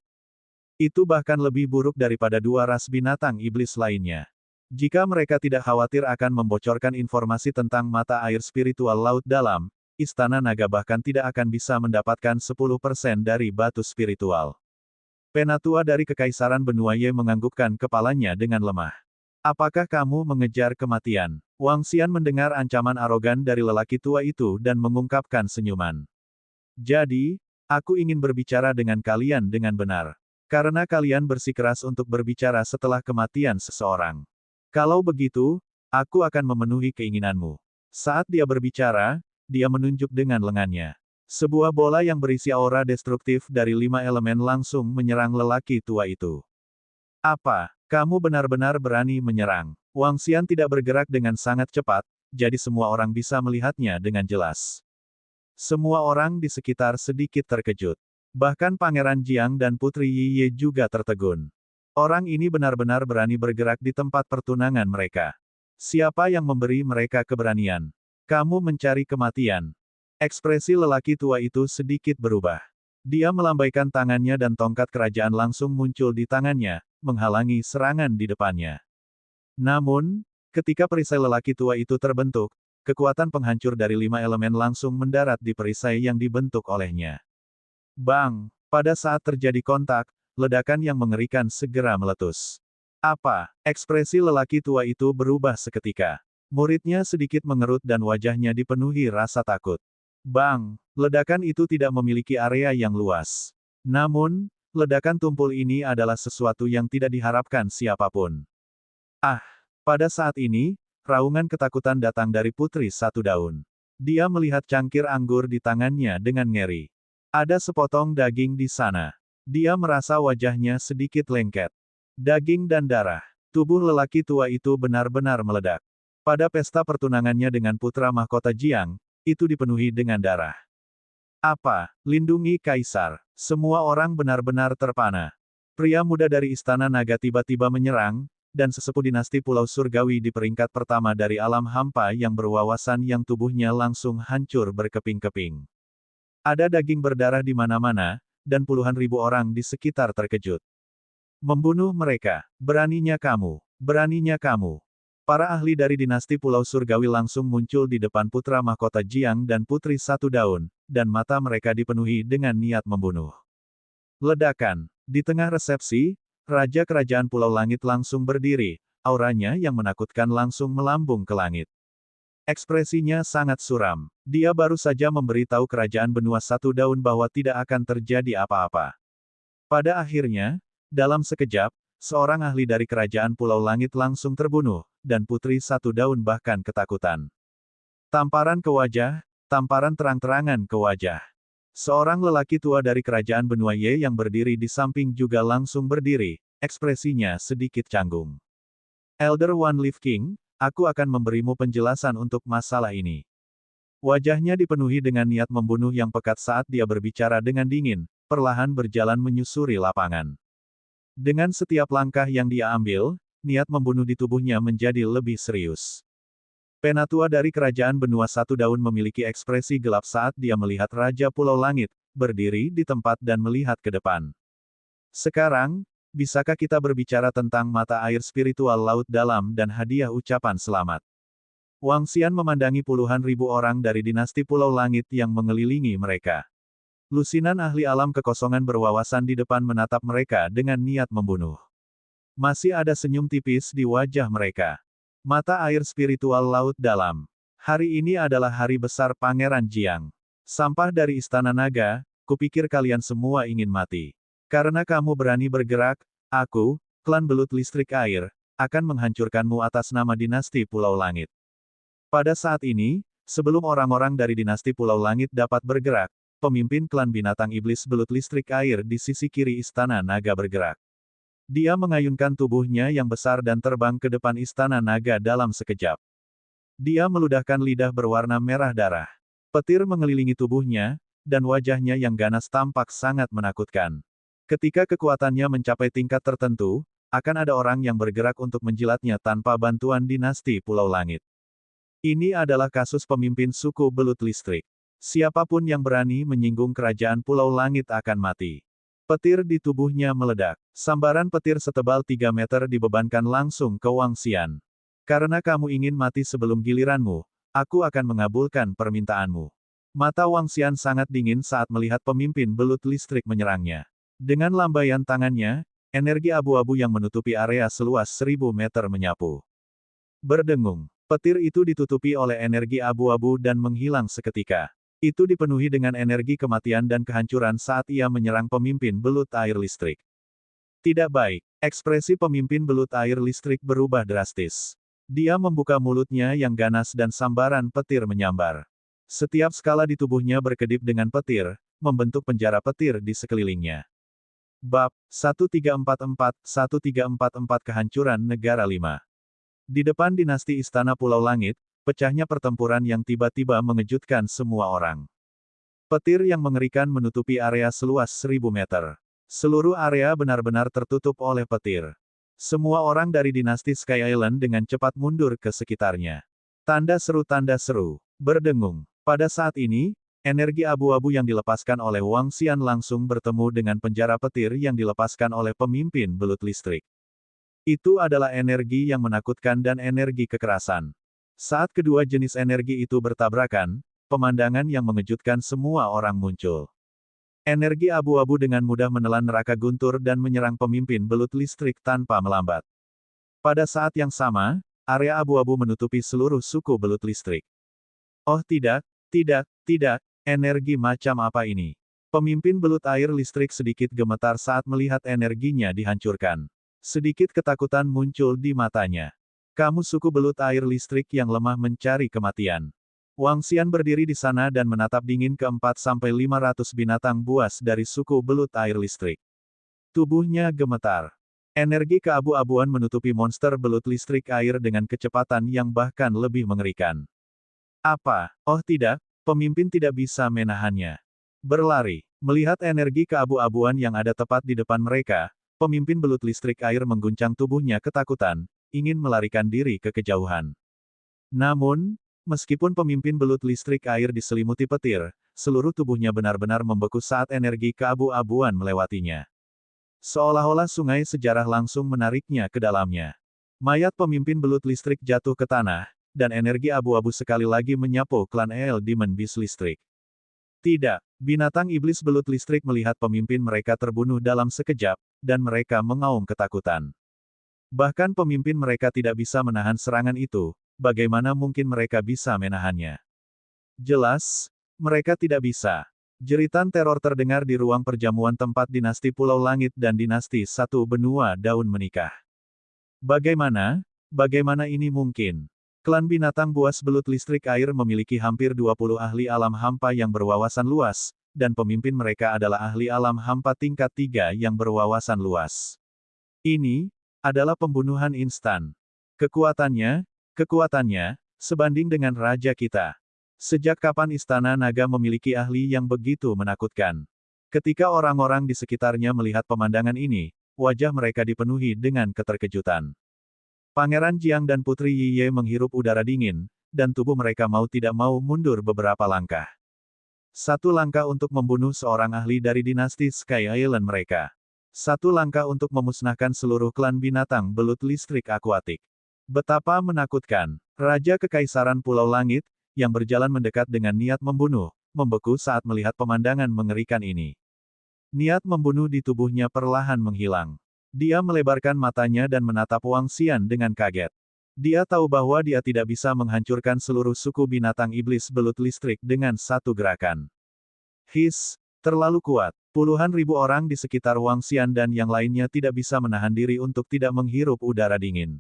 S1: Itu bahkan lebih buruk daripada dua ras binatang iblis lainnya. Jika mereka tidak khawatir akan membocorkan informasi tentang mata air spiritual laut dalam, Istana Naga bahkan tidak akan bisa mendapatkan 10% dari batu spiritual. Penatua dari Kekaisaran Benua Ye menganggukkan kepalanya dengan lemah. Apakah kamu mengejar kematian? Wang Xian mendengar ancaman arogan dari lelaki tua itu dan mengungkapkan senyuman. Jadi, aku ingin berbicara dengan kalian dengan benar. Karena kalian bersikeras untuk berbicara setelah kematian seseorang. Kalau begitu, aku akan memenuhi keinginanmu. Saat dia berbicara, dia menunjuk dengan lengannya. Sebuah bola yang berisi aura destruktif dari 5 elemen langsung menyerang lelaki tua itu. Apa? Kamu benar-benar berani menyerang? Wang Xian tidak bergerak dengan sangat cepat, jadi semua orang bisa melihatnya dengan jelas. Semua orang di sekitar sedikit terkejut. Bahkan Pangeran Jiang dan Putri Yiye juga tertegun. Orang ini benar-benar berani bergerak di tempat pertunangan mereka. Siapa yang memberi mereka keberanian? Kamu mencari kematian. Ekspresi lelaki tua itu sedikit berubah. Dia melambaikan tangannya dan tongkat kerajaan langsung muncul di tangannya, menghalangi serangan di depannya. Namun, ketika perisai lelaki tua itu terbentuk, kekuatan penghancur dari 5 elemen langsung mendarat di perisai yang dibentuk olehnya. Bang! Pada saat terjadi kontak, ledakan yang mengerikan segera meletus. Apa? Ekspresi lelaki tua itu berubah seketika. Muridnya sedikit mengerut dan wajahnya dipenuhi rasa takut. Bang! Ledakan itu tidak memiliki area yang luas. Namun, ledakan tumpul ini adalah sesuatu yang tidak diharapkan siapapun. Ah! Pada saat ini, raungan ketakutan datang dari Putri Satu Daun. Dia melihat cangkir anggur di tangannya dengan ngeri. Ada sepotong daging di sana. Dia merasa wajahnya sedikit lengket. Daging dan darah. Tubuh lelaki tua itu benar-benar meledak. Pada pesta pertunangannya dengan putra mahkota Jiang, itu dipenuhi dengan darah. Apa? Lindungi Kaisar. Semua orang benar-benar terpana. Pria muda dari Istana Naga tiba-tiba menyerang, dan sesepuh dinasti Pulau Surgawi di peringkat pertama dari alam hampa yang berwawasan yang tubuhnya langsung hancur berkeping-keping. Ada daging berdarah di mana-mana, dan puluhan ribu orang di sekitar terkejut. Membunuh mereka. Beraninya kamu. Beraninya kamu. Para ahli dari dinasti Pulau Surgawi langsung muncul di depan putra mahkota Jiang dan Putri Satu Daun, dan mata mereka dipenuhi dengan niat membunuh. Ledakan. Di tengah resepsi, Raja Kerajaan Pulau Langit langsung berdiri, auranya yang menakutkan langsung melambung ke langit. Ekspresinya sangat suram. Dia baru saja memberitahu Kerajaan Benua Satu Daun bahwa tidak akan terjadi apa-apa. Pada akhirnya, dalam sekejap, seorang ahli dari Kerajaan Pulau Langit langsung terbunuh, dan Putri Satu Daun bahkan ketakutan. Tamparan ke wajah, tamparan terang-terangan ke wajah. Seorang lelaki tua dari Kerajaan Benua Ye yang berdiri di samping juga langsung berdiri, ekspresinya sedikit canggung. Elder One Leaf King, aku akan memberimu penjelasan untuk masalah ini. Wajahnya dipenuhi dengan niat membunuh yang pekat saat dia berbicara dengan dingin, perlahan berjalan menyusuri lapangan. Dengan setiap langkah yang dia ambil, niat membunuh di tubuhnya menjadi lebih serius. Penatua dari Kerajaan Benua Satu Daun memiliki ekspresi gelap saat dia melihat Raja Pulau Langit, berdiri di tempat dan melihat ke depan. Sekarang, bisakah kita berbicara tentang mata air spiritual laut dalam dan hadiah ucapan selamat? Wang Xian memandangi puluhan ribu orang dari dinasti Pulau Langit yang mengelilingi mereka. Lusinan ahli alam kekosongan berwawasan di depan menatap mereka dengan niat membunuh. Masih ada senyum tipis di wajah mereka. Mata air spiritual laut dalam. Hari ini adalah hari besar Pangeran Jiang. Sampah dari Istana Naga, kupikir kalian semua ingin mati. Karena kamu berani bergerak, aku, klan belut listrik air, akan menghancurkanmu atas nama dinasti Pulau Langit. Pada saat ini, sebelum orang-orang dari dinasti Pulau Langit dapat bergerak, pemimpin klan binatang iblis belut listrik air di sisi kiri Istana Naga bergerak. Dia mengayunkan tubuhnya yang besar dan terbang ke depan Istana Naga dalam sekejap. Dia meludahkan lidah berwarna merah darah. Petir mengelilingi tubuhnya, dan wajahnya yang ganas tampak sangat menakutkan. Ketika kekuatannya mencapai tingkat tertentu, akan ada orang yang bergerak untuk menjilatnya tanpa bantuan dinasti Pulau Langit. Ini adalah kasus pemimpin suku belut listrik. Siapapun yang berani menyinggung kerajaan Pulau Langit akan mati. Petir di tubuhnya meledak. Sambaran petir setebal 3 meter dibebankan langsung ke Wang Xian. Karena kamu ingin mati sebelum giliranmu, aku akan mengabulkan permintaanmu. Mata Wang Xian sangat dingin saat melihat pemimpin belut listrik menyerangnya. Dengan lambaian tangannya, energi abu-abu yang menutupi area seluas 1000 meter menyapu. Berdengung. Petir itu ditutupi oleh energi abu-abu dan menghilang seketika. Itu dipenuhi dengan energi kematian dan kehancuran saat ia menyerang pemimpin belut air listrik. Tidak baik. Ekspresi pemimpin belut air listrik berubah drastis. Dia membuka mulutnya yang ganas dan sambaran petir menyambar. Setiap skala di tubuhnya berkedip dengan petir, membentuk penjara petir di sekelilingnya. Bab 1344-1344 Kehancuran Negara 5. Di depan dinasti Istana Pulau Langit, pecahnya pertempuran yang tiba-tiba mengejutkan semua orang. Petir yang mengerikan menutupi area seluas 1000 meter. Seluruh area benar-benar tertutup oleh petir. Semua orang dari dinasti Sky Island dengan cepat mundur ke sekitarnya. Tanda seru berdengung. Pada saat ini, energi abu-abu yang dilepaskan oleh Wang Xian langsung bertemu dengan penjara petir yang dilepaskan oleh pemimpin belut listrik. Itu adalah energi yang menakutkan dan energi kekerasan. Saat kedua jenis energi itu bertabrakan, pemandangan yang mengejutkan semua orang muncul. Energi abu-abu dengan mudah menelan neraka guntur dan menyerang pemimpin belut listrik tanpa melambat. Pada saat yang sama, area abu-abu menutupi seluruh suku belut listrik. Oh tidak, energi macam apa ini? Pemimpin belut air listrik sedikit gemetar saat melihat energinya dihancurkan. Sedikit ketakutan muncul di matanya. Kamu suku belut air listrik yang lemah mencari kematian. Wang Xian berdiri di sana dan menatap dingin ke 4-500 binatang buas dari suku belut air listrik. Tubuhnya gemetar. Energi keabu-abuan menutupi monster belut listrik air dengan kecepatan yang bahkan lebih mengerikan. Apa? Oh tidak, pemimpin tidak bisa menahannya. Berlari. Melihat energi keabu-abuan yang ada tepat di depan mereka, pemimpin belut listrik air mengguncang tubuhnya ketakutan, ingin melarikan diri ke kejauhan. Namun, meskipun pemimpin belut listrik air diselimuti petir, seluruh tubuhnya benar-benar membeku saat energi keabu-abuan melewatinya. Seolah-olah sungai sejarah langsung menariknya ke dalamnya. Mayat pemimpin belut listrik jatuh ke tanah, dan energi abu-abu sekali lagi menyapu klan El Demon Beast listrik. Tidak, binatang iblis belut listrik melihat pemimpin mereka terbunuh dalam sekejap, dan mereka mengaum ketakutan. Bahkan pemimpin mereka tidak bisa menahan serangan itu, bagaimana mungkin mereka bisa menahannya? Jelas, mereka tidak bisa. Jeritan teror terdengar di ruang perjamuan tempat dinasti Pulau Langit dan dinasti Satu Benua Daun menikah. Bagaimana ini mungkin? Klan binatang buas belut listrik air memiliki hampir 20 ahli alam hampa yang berwawasan luas, dan pemimpin mereka adalah ahli alam hampa tingkat 3 yang berwawasan luas. Ini adalah pembunuhan instan. Kekuatannya sebanding dengan raja kita. Sejak kapan Istana Naga memiliki ahli yang begitu menakutkan? Ketika orang-orang di sekitarnya melihat pemandangan ini, wajah mereka dipenuhi dengan keterkejutan. Pangeran Jiang dan Putri Yiye menghirup udara dingin, dan tubuh mereka mau tidak mau mundur beberapa langkah. Satu langkah untuk membunuh seorang ahli dari dinasti Sky Island mereka. Satu langkah untuk memusnahkan seluruh klan binatang belut listrik akuatik. Betapa menakutkan. Raja Kekaisaran Pulau Langit, yang berjalan mendekat dengan niat membunuh, membeku saat melihat pemandangan mengerikan ini. Niat membunuh di tubuhnya perlahan menghilang. Dia melebarkan matanya dan menatap Wang Xian dengan kaget. Dia tahu bahwa dia tidak bisa menghancurkan seluruh suku binatang iblis belut listrik dengan satu gerakan. Terlalu kuat. Puluhan ribu orang di sekitar Wang Xian dan yang lainnya tidak bisa menahan diri untuk tidak menghirup udara dingin.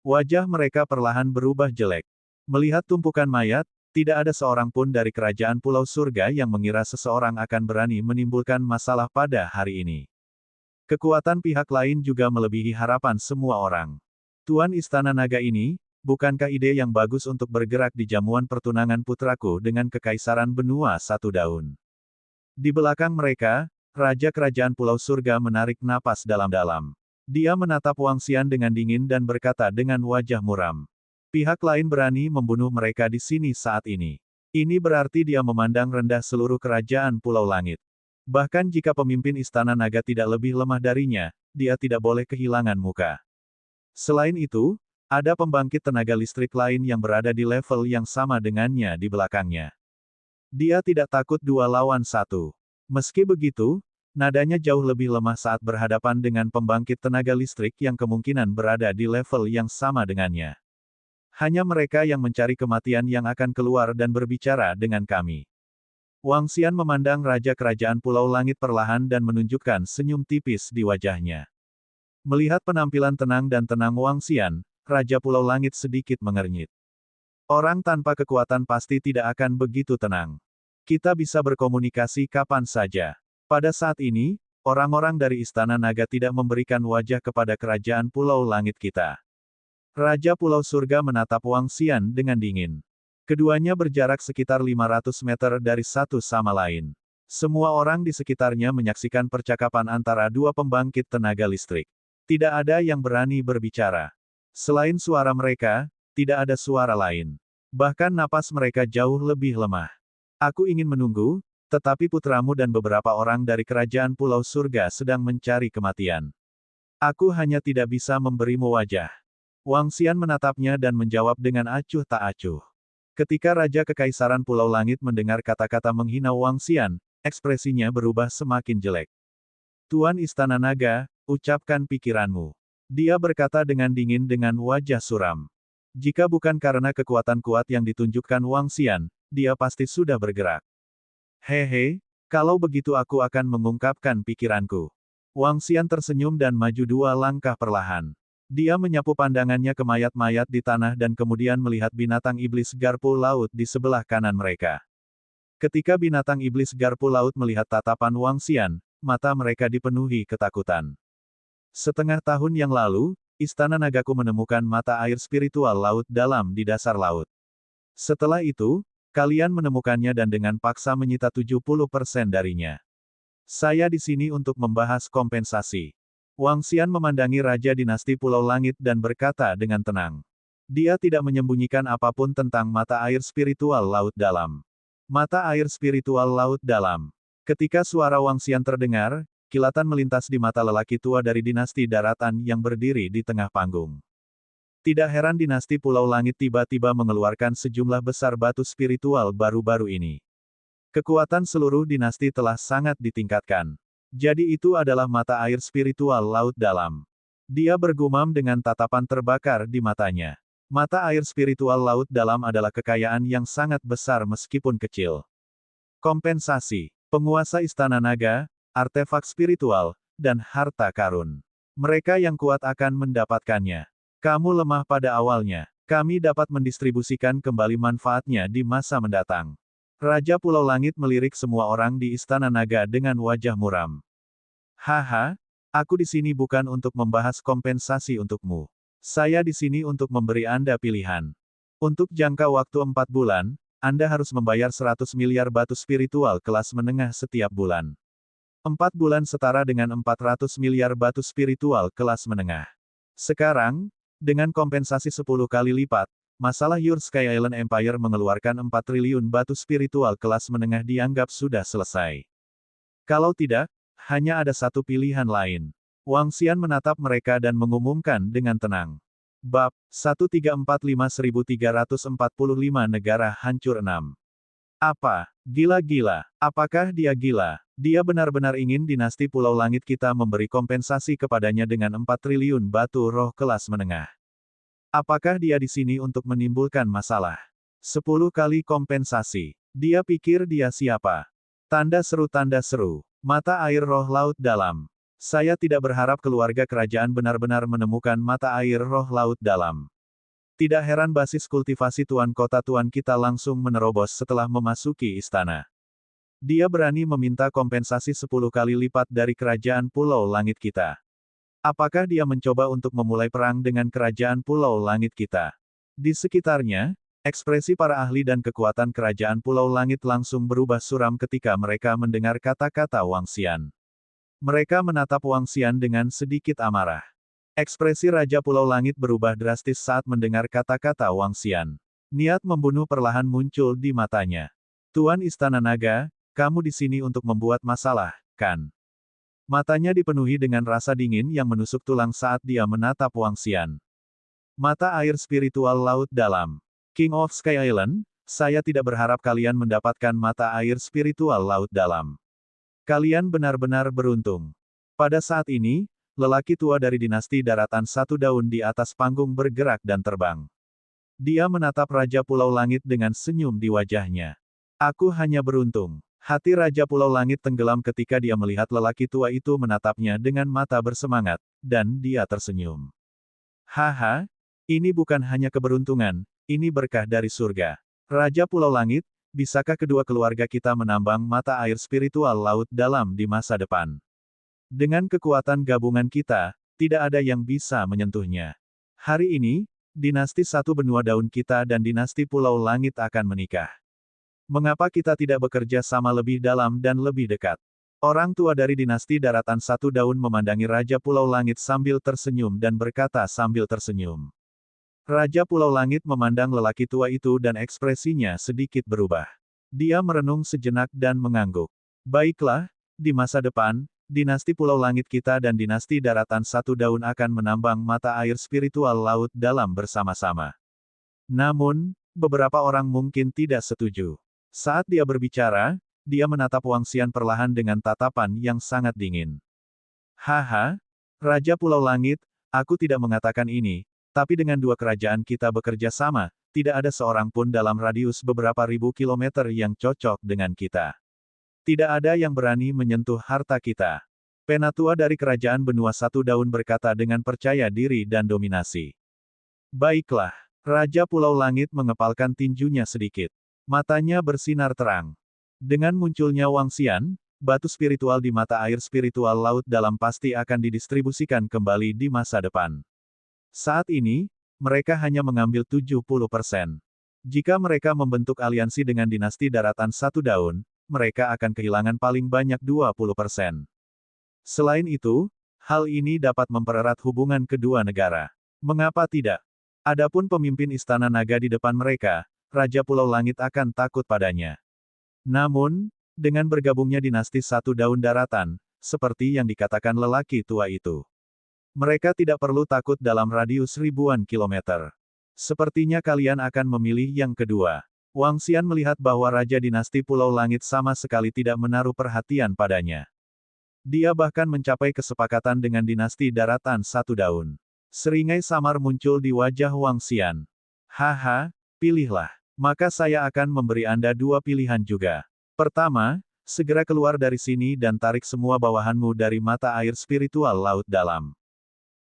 S1: Wajah mereka perlahan berubah jelek. Melihat tumpukan mayat, tidak ada seorang pun dari kerajaan Pulau Surga yang mengira seseorang akan berani menimbulkan masalah pada hari ini. Kekuatan pihak lain juga melebihi harapan semua orang. Tuan Istana Naga ini, bukankah ide yang bagus untuk bergerak di jamuan pertunangan putraku dengan Kekaisaran Benua Satu Daun? Di belakang mereka, Raja Kerajaan Pulau Surga menarik napas dalam-dalam. Dia menatap Wang Xian dengan dingin dan berkata dengan wajah muram. Pihak lain berani membunuh mereka di sini saat ini. Ini berarti dia memandang rendah seluruh kerajaan Pulau Langit. Bahkan jika pemimpin Istana Naga tidak lebih lemah darinya, dia tidak boleh kehilangan muka. Selain itu, ada pembangkit tenaga listrik lain yang berada di level yang sama dengannya di belakangnya. Dia tidak takut 2 lawan 1. Meski begitu, nadanya jauh lebih lemah saat berhadapan dengan pembangkit tenaga listrik yang kemungkinan berada di level yang sama dengannya. Hanya mereka yang mencari kematian yang akan keluar dan berbicara dengan kami. Wang Xian memandang Raja Kerajaan Pulau Langit perlahan dan menunjukkan senyum tipis di wajahnya. Melihat penampilan tenang dan tenang Wang Xian, Raja Pulau Langit sedikit mengernyit. Orang tanpa kekuatan pasti tidak akan begitu tenang. Kita bisa berkomunikasi kapan saja. Pada saat ini, orang-orang dari Istana Naga tidak memberikan wajah kepada Kerajaan Pulau Langit kita. Raja Pulau Surga menatap Wang Xian dengan dingin. Keduanya berjarak sekitar 500 meter dari satu sama lain. Semua orang di sekitarnya menyaksikan percakapan antara dua pembangkit tenaga listrik. Tidak ada yang berani berbicara. Selain suara mereka, tidak ada suara lain. Bahkan napas mereka jauh lebih lemah. Aku ingin menunggu, tetapi putramu dan beberapa orang dari kerajaan Pulau Surga sedang mencari kematian. Aku hanya tidak bisa memberimu wajah. Wang Xian menatapnya dan menjawab dengan acuh tak acuh. Ketika Raja Kekaisaran Pulau Langit mendengar kata-kata menghina Wang Xian, ekspresinya berubah semakin jelek. Tuan Istana Naga, ucapkan pikiranmu. Dia berkata dengan dingin dengan wajah suram. Jika bukan karena kekuatan kuat yang ditunjukkan Wang Xian, dia pasti sudah bergerak. Hehe, kalau begitu aku akan mengungkapkan pikiranku. Wang Xian tersenyum dan maju 2 langkah perlahan. Dia menyapu pandangannya ke mayat-mayat di tanah dan kemudian melihat binatang iblis garpu laut di sebelah kanan mereka. Ketika binatang iblis garpu laut melihat tatapan Wang Xian, mata mereka dipenuhi ketakutan. Setengah tahun yang lalu, Istana Nagaku menemukan mata air spiritual laut dalam di dasar laut. Setelah itu, kalian menemukannya dan dengan paksa menyita 70% darinya. Saya di sini untuk membahas kompensasi. Wang Xian memandangi Raja Dinasti Pulau Langit dan berkata dengan tenang. Dia tidak menyembunyikan apapun tentang mata air spiritual laut dalam. Mata air spiritual laut dalam. Ketika suara Wang Xian terdengar, kilatan melintas di mata lelaki tua dari dinasti daratan yang berdiri di tengah panggung. Tidak heran dinasti Pulau Langit tiba-tiba mengeluarkan sejumlah besar batu spiritual baru-baru ini. Kekuatan seluruh dinasti telah sangat ditingkatkan. Jadi itu adalah mata air spiritual laut dalam. Dia bergumam dengan tatapan terbakar di matanya. Mata air spiritual laut dalam adalah kekayaan yang sangat besar meskipun kecil. Kompensasi. Penguasa Istana Naga, artefak spiritual, dan harta karun. Mereka yang kuat akan mendapatkannya. Kamu lemah pada awalnya. Kami dapat mendistribusikan kembali manfaatnya di masa mendatang. Raja Pulau Langit melirik semua orang di Istana Naga dengan wajah muram. Haha, aku di sini bukan untuk membahas kompensasi untukmu. Saya di sini untuk memberi Anda pilihan. Untuk jangka waktu 4 bulan, Anda harus membayar 100 miliar batu spiritual kelas menengah setiap bulan. 4 bulan setara dengan 400 miliar batu spiritual kelas menengah. Sekarang, dengan kompensasi 10 kali lipat, masalah Your Sky Island Empire mengeluarkan 4 triliun batu spiritual kelas menengah dianggap sudah selesai. Kalau tidak, hanya ada satu pilihan lain. Wang Xian menatap mereka dan mengumumkan dengan tenang. Bab 1345-1345 Negara Hancur 6. Apa? Gila-gila. Apakah dia gila? Dia benar-benar ingin dinasti Pulau Langit kita memberi kompensasi kepadanya dengan 4 triliun batu roh kelas menengah. Apakah dia di sini untuk menimbulkan masalah? 10 kali kompensasi. Dia pikir dia siapa? Tanda seru. Mata air roh laut dalam. Saya tidak berharap keluarga kerajaan benar-benar menemukan mata air roh laut dalam. Tidak heran basis kultivasi tuan kota tuan kita langsung menerobos setelah memasuki istana. Dia berani meminta kompensasi 10 kali lipat dari kerajaan Pulau Langit kita. Apakah dia mencoba untuk memulai perang dengan kerajaan Pulau Langit kita? Di sekitarnya, ekspresi para ahli dan kekuatan kerajaan Pulau Langit langsung berubah suram ketika mereka mendengar kata-kata Wang Xian. Mereka menatap Wang Xian dengan sedikit amarah. Ekspresi Raja Pulau Langit berubah drastis saat mendengar kata-kata Wang Xian. Niat membunuh perlahan muncul di matanya. Tuan Istana Naga, kamu di sini untuk membuat masalah, kan? Matanya dipenuhi dengan rasa dingin yang menusuk tulang saat dia menatap Wang Xian. Mata air spiritual laut dalam. King of Sky Island, saya tidak berharap kalian mendapatkan mata air spiritual laut dalam. Kalian benar-benar beruntung. Pada saat ini, lelaki tua dari dinasti daratan satu daun di atas panggung bergerak dan terbang. Dia menatap Raja Pulau Langit dengan senyum di wajahnya. Aku hanya beruntung. Hati Raja Pulau Langit tenggelam ketika dia melihat lelaki tua itu menatapnya dengan mata bersemangat, dan dia tersenyum. Haha, ini bukan hanya keberuntungan, ini berkah dari surga. Raja Pulau Langit, bisakah kedua keluarga kita menambang mata air spiritual laut dalam di masa depan? Dengan kekuatan gabungan kita, tidak ada yang bisa menyentuhnya. Hari ini, dinasti satu benua daun kita dan dinasti Pulau Langit akan menikah. Mengapa kita tidak bekerja sama lebih dalam dan lebih dekat? Orang tua dari dinasti daratan satu daun memandangi Raja Pulau Langit sambil tersenyum dan berkata sambil tersenyum. Raja Pulau Langit memandang lelaki tua itu dan ekspresinya sedikit berubah. Dia merenung sejenak dan mengangguk. Baiklah, di masa depan, dinasti Pulau Langit kita dan dinasti daratan satu daun akan menambang mata air spiritual laut dalam bersama-sama. Namun, beberapa orang mungkin tidak setuju. Saat dia berbicara, dia menatap Wang Xian perlahan dengan tatapan yang sangat dingin. Haha, Raja Pulau Langit, aku tidak mengatakan ini, tapi dengan dua kerajaan kita bekerja sama, tidak ada seorang pun dalam radius beberapa ribu kilometer yang cocok dengan kita. Tidak ada yang berani menyentuh harta kita. Penatua dari kerajaan benua satu daun berkata dengan percaya diri dan dominasi. Baiklah, Raja Pulau Langit mengepalkan tinjunya sedikit. Matanya bersinar terang. Dengan munculnya Wang Xian, batu spiritual di mata air spiritual laut dalam pasti akan didistribusikan kembali di masa depan. Saat ini, mereka hanya mengambil 70%. Jika mereka membentuk aliansi dengan dinasti daratan satu daun, mereka akan kehilangan paling banyak 20%. Selain itu, hal ini dapat mempererat hubungan kedua negara. Mengapa tidak? Adapun pemimpin Istana Naga di depan mereka, Raja Pulau Langit akan takut padanya. Namun, dengan bergabungnya dinasti satu daun daratan, seperti yang dikatakan lelaki tua itu, mereka tidak perlu takut dalam radius ribuan kilometer. Sepertinya kalian akan memilih yang kedua. Wang Xian melihat bahwa Raja dinasti Pulau Langit sama sekali tidak menaruh perhatian padanya. Dia bahkan mencapai kesepakatan dengan dinasti daratan satu daun. Seringai samar muncul di wajah Wang Xian. Haha, pilihlah. Maka saya akan memberi Anda dua pilihan juga. Pertama, segera keluar dari sini dan tarik semua bawahanmu dari mata air spiritual laut dalam.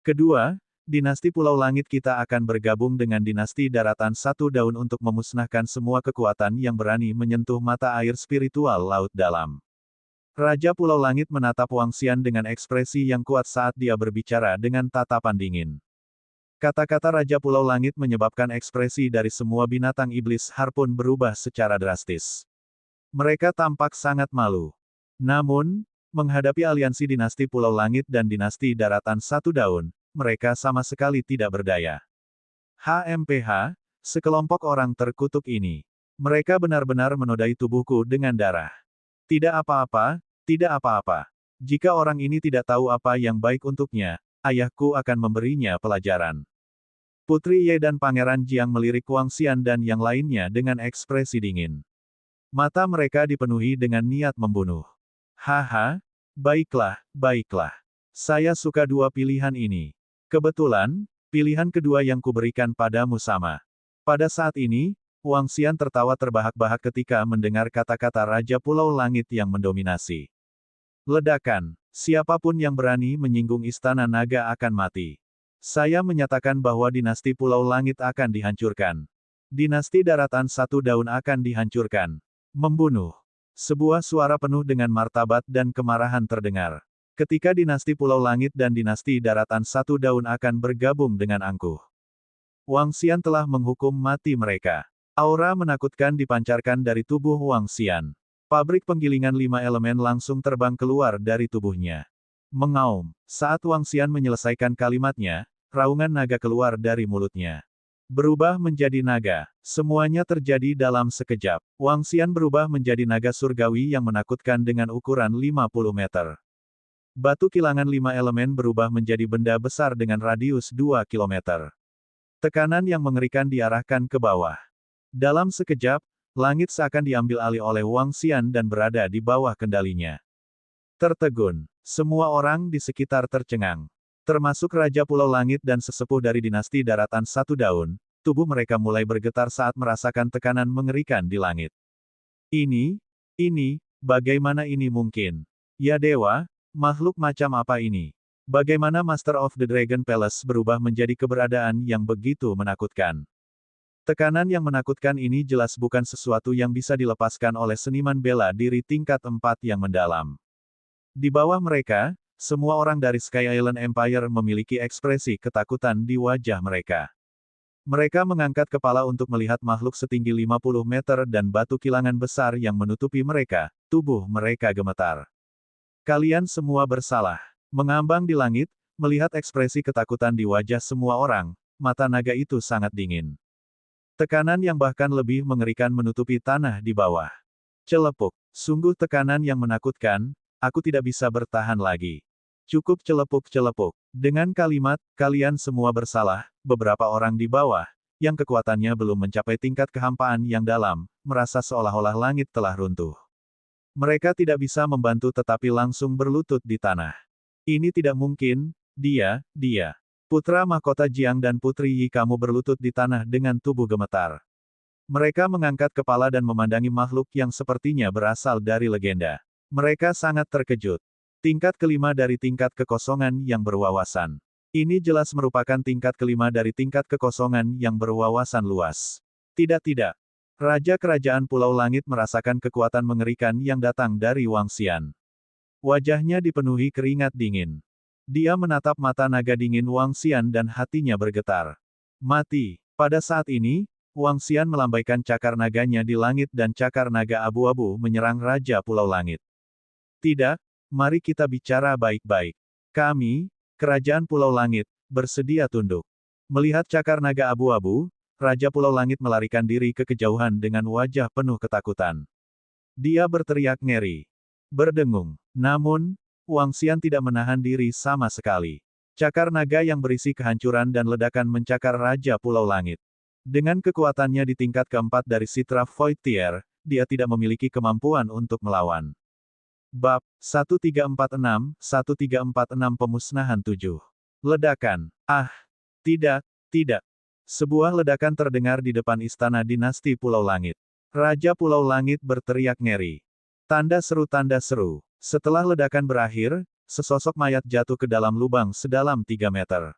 S1: Kedua, dinasti Pulau Langit kita akan bergabung dengan dinasti daratan satu daun untuk memusnahkan semua kekuatan yang berani menyentuh mata air spiritual laut dalam. Raja Pulau Langit menatap Wang Xian dengan ekspresi yang kuat saat dia berbicara dengan tatapan dingin. Kata-kata Raja Pulau Langit menyebabkan ekspresi dari semua binatang iblis harpun berubah secara drastis. Mereka tampak sangat malu. Namun, menghadapi aliansi dinasti Pulau Langit dan dinasti daratan satu daun, mereka sama sekali tidak berdaya. HMPH, sekelompok orang terkutuk ini. Mereka benar-benar menodai tubuhku dengan darah. Tidak apa-apa, tidak apa-apa. Jika orang ini tidak tahu apa yang baik untuknya, ayahku akan memberinya pelajaran. Putri Ye dan Pangeran Jiang melirik Wang Xian dan yang lainnya dengan ekspresi dingin. Mata mereka dipenuhi dengan niat membunuh. Haha, baiklah, baiklah. Saya suka dua pilihan ini. Kebetulan, pilihan kedua yang kuberikan padamu sama. Pada saat ini, Wang Xian tertawa terbahak-bahak ketika mendengar kata-kata Raja Pulau Langit yang mendominasi. Ledakan. Siapapun yang berani menyinggung Istana Naga akan mati. Saya menyatakan bahwa dinasti Pulau Langit akan dihancurkan. Dinasti daratan satu daun akan dihancurkan. Membunuh. Sebuah suara penuh dengan martabat dan kemarahan terdengar. Ketika dinasti Pulau Langit dan dinasti daratan satu daun akan bergabung dengan angkuh. Wang Xian telah menghukum mati mereka. Aura menakutkan dipancarkan dari tubuh Wang Xian. Pabrik penggilingan 5 elemen langsung terbang keluar dari tubuhnya. Mengaum. Saat Wang Xian menyelesaikan kalimatnya, raungan naga keluar dari mulutnya. Berubah menjadi naga. Semuanya terjadi dalam sekejap. Wang Xian berubah menjadi naga surgawi yang menakutkan dengan ukuran 50 meter. Batu kilangan 5 elemen berubah menjadi benda besar dengan radius 2 kilometer. Tekanan yang mengerikan diarahkan ke bawah. Dalam sekejap, langit seakan diambil alih oleh Wang Xian dan berada di bawah kendalinya. Tertegun. Semua orang di sekitar tercengang. Termasuk Raja Pulau Langit dan sesepuh dari dinasti daratan satu daun, tubuh mereka mulai bergetar saat merasakan tekanan mengerikan di langit. Ini, bagaimana ini mungkin? Ya dewa, makhluk macam apa ini? Bagaimana Master of the Dragon Palace berubah menjadi keberadaan yang begitu menakutkan? Tekanan yang menakutkan ini jelas bukan sesuatu yang bisa dilepaskan oleh seniman bela diri tingkat 4 yang mendalam. Di bawah mereka, semua orang dari Sky Island Empire memiliki ekspresi ketakutan di wajah mereka. Mereka mengangkat kepala untuk melihat makhluk setinggi 50 meter dan batu kilangan besar yang menutupi mereka. Tubuh mereka gemetar. Kalian semua bersalah. Mengambang di langit, melihat ekspresi ketakutan di wajah semua orang, mata naga itu sangat dingin. Tekanan yang bahkan lebih mengerikan menutupi tanah di bawah. Celepuk. Sungguh tekanan yang menakutkan, aku tidak bisa bertahan lagi. Cukup celepuk-celepuk. Dengan kalimat, kalian semua bersalah, beberapa orang di bawah, yang kekuatannya belum mencapai tingkat kehampaan yang dalam, merasa seolah-olah langit telah runtuh. Mereka tidak bisa membantu tetapi langsung berlutut di tanah. Ini tidak mungkin, dia. Putra mahkota Jiang dan Putri Yi kamu berlutut di tanah dengan tubuh gemetar. Mereka mengangkat kepala dan memandangi makhluk yang sepertinya berasal dari legenda. Mereka sangat terkejut. Tingkat kelima dari tingkat kekosongan yang berwawasan. Ini jelas merupakan tingkat kelima dari tingkat kekosongan yang berwawasan luas. Tidak. Raja Kerajaan Pulau Langit merasakan kekuatan mengerikan yang datang dari Wang Xian. Wajahnya dipenuhi keringat dingin. Dia menatap mata naga dingin Wang Xian dan hatinya bergetar. Mati. Pada saat ini, Wang Xian melambaikan cakar naganya di langit dan cakar naga abu-abu menyerang Raja Pulau Langit. Tidak. Mari kita bicara baik-baik. Kami, Kerajaan Pulau Langit, bersedia tunduk. Melihat cakar naga abu-abu, Raja Pulau Langit melarikan diri ke kejauhan dengan wajah penuh ketakutan. Dia berteriak ngeri. Berdengung. Namun, Wang Xian tidak menahan diri sama sekali. Cakar naga yang berisi kehancuran dan ledakan mencakar Raja Pulau Langit. Dengan kekuatannya di tingkat keempat dari Citra Void Tier, dia tidak memiliki kemampuan untuk melawan. Bab 1346 Pemusnahan 7. Ledakan. Ah, tidak. Sebuah ledakan terdengar di depan istana dinasti Pulau Langit. Raja Pulau Langit berteriak ngeri. Tanda seru. Setelah ledakan berakhir, sesosok mayat jatuh ke dalam lubang sedalam 3 meter.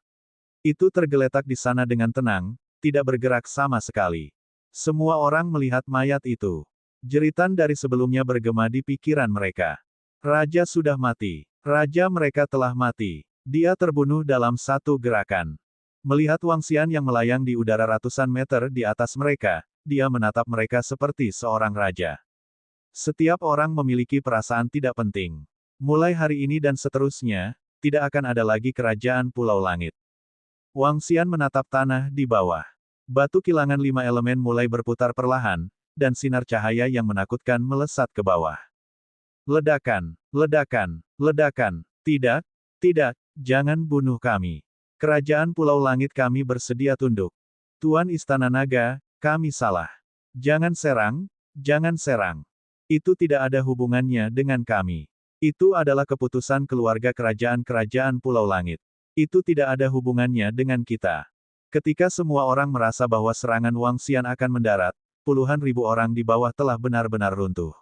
S1: Itu tergeletak di sana dengan tenang, tidak bergerak sama sekali. Semua orang melihat mayat itu. Jeritan dari sebelumnya bergema di pikiran mereka. Raja sudah mati. Raja mereka telah mati. Dia terbunuh dalam satu gerakan. Melihat Wang Xian yang melayang di udara ratusan meter di atas mereka, dia menatap mereka seperti seorang raja. Setiap orang memiliki perasaan tidak penting. Mulai hari ini dan seterusnya, tidak akan ada lagi kerajaan Pulau Langit. Wang Xian menatap tanah di bawah. Batu kilangan 5 elemen mulai berputar perlahan, dan sinar cahaya yang menakutkan melesat ke bawah. Ledakan. Tidak, jangan bunuh kami. Kerajaan Pulau Langit kami bersedia tunduk. Tuan Istana Naga, kami salah. Jangan serang. Itu tidak ada hubungannya dengan kami. Itu adalah keputusan keluarga kerajaan-kerajaan Pulau Langit. Itu tidak ada hubungannya dengan kita. Ketika semua orang merasa bahwa serangan Wang Xian akan mendarat, puluhan ribu orang di bawah telah benar-benar runtuh.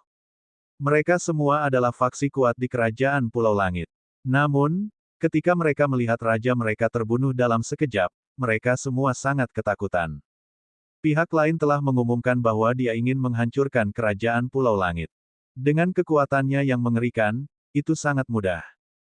S1: Mereka semua adalah faksi kuat di kerajaan Pulau Langit. Namun, ketika mereka melihat raja mereka terbunuh dalam sekejap, mereka semua sangat ketakutan. Pihak lain telah mengumumkan bahwa dia ingin menghancurkan kerajaan Pulau Langit. Dengan kekuatannya yang mengerikan, itu sangat mudah.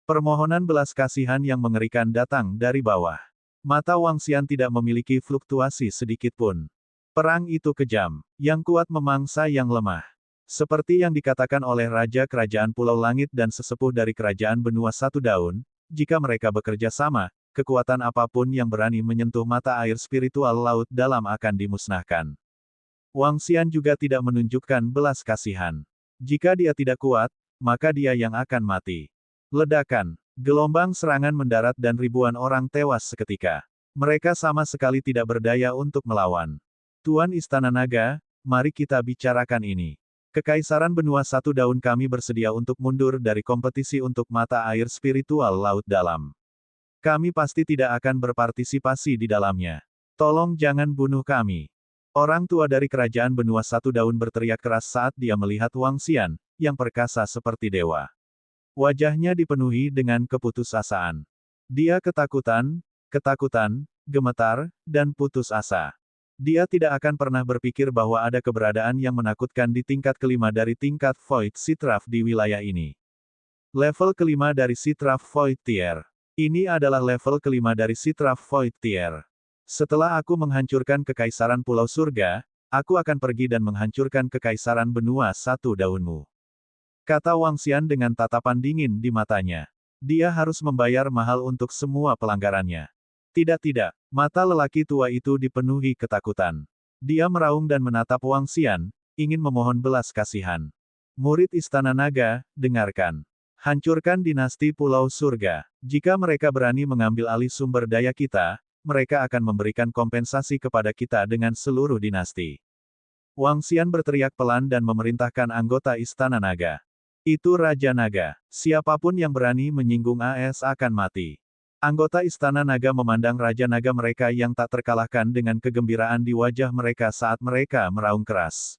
S1: Permohonan belas kasihan yang mengerikan datang dari bawah. Mata Wang Xian tidak memiliki fluktuasi sedikit pun. Perang itu kejam. Yang kuat memangsa yang lemah. Seperti yang dikatakan oleh Raja Kerajaan Pulau Langit dan sesepuh dari Kerajaan Benua Satu Daun, jika mereka bekerja sama, kekuatan apapun yang berani menyentuh mata air spiritual laut dalam akan dimusnahkan. Wang Xian juga tidak menunjukkan belas kasihan. Jika dia tidak kuat, maka dia yang akan mati. Ledakan. Gelombang serangan mendarat dan ribuan orang tewas seketika. Mereka sama sekali tidak berdaya untuk melawan. Tuan Istana Naga, mari kita bicarakan ini. Kekaisaran Benua Satu Daun kami bersedia untuk mundur dari kompetisi untuk mata air spiritual laut dalam. Kami pasti tidak akan berpartisipasi di dalamnya. Tolong jangan bunuh kami. Orang tua dari kerajaan Benua Satu Daun berteriak keras saat dia melihat Wang Xian, yang perkasa seperti dewa. Wajahnya dipenuhi dengan keputusasaan. Dia ketakutan, gemetar, dan putus asa. Dia tidak akan pernah berpikir bahwa ada keberadaan yang menakutkan di tingkat kelima dari tingkat Void Sitraf di wilayah ini. Level kelima dari Sitraf Void Tier. Ini adalah level kelima dari Sitraf Void Tier. Setelah aku menghancurkan kekaisaran Pulau Surga, aku akan pergi dan menghancurkan kekaisaran benua satu daunmu. Kata Wang Xian dengan tatapan dingin di matanya. Dia harus membayar mahal untuk semua pelanggarannya. Tidak, mata lelaki tua itu dipenuhi ketakutan. Dia meraung dan menatap Wang Xian, ingin memohon belas kasihan. Murid Istana Naga, dengarkan. Hancurkan dinasti Pulau Surga. Jika mereka berani mengambil alih sumber daya kita, mereka akan memberikan kompensasi kepada kita dengan seluruh dinasti. Wang Xian berteriak pelan dan memerintahkan anggota Istana Naga. Itu Raja Naga. Siapapun yang berani menyinggung AS akan mati. Anggota Istana Naga memandang Raja Naga mereka yang tak terkalahkan dengan kegembiraan di wajah mereka saat mereka meraung keras.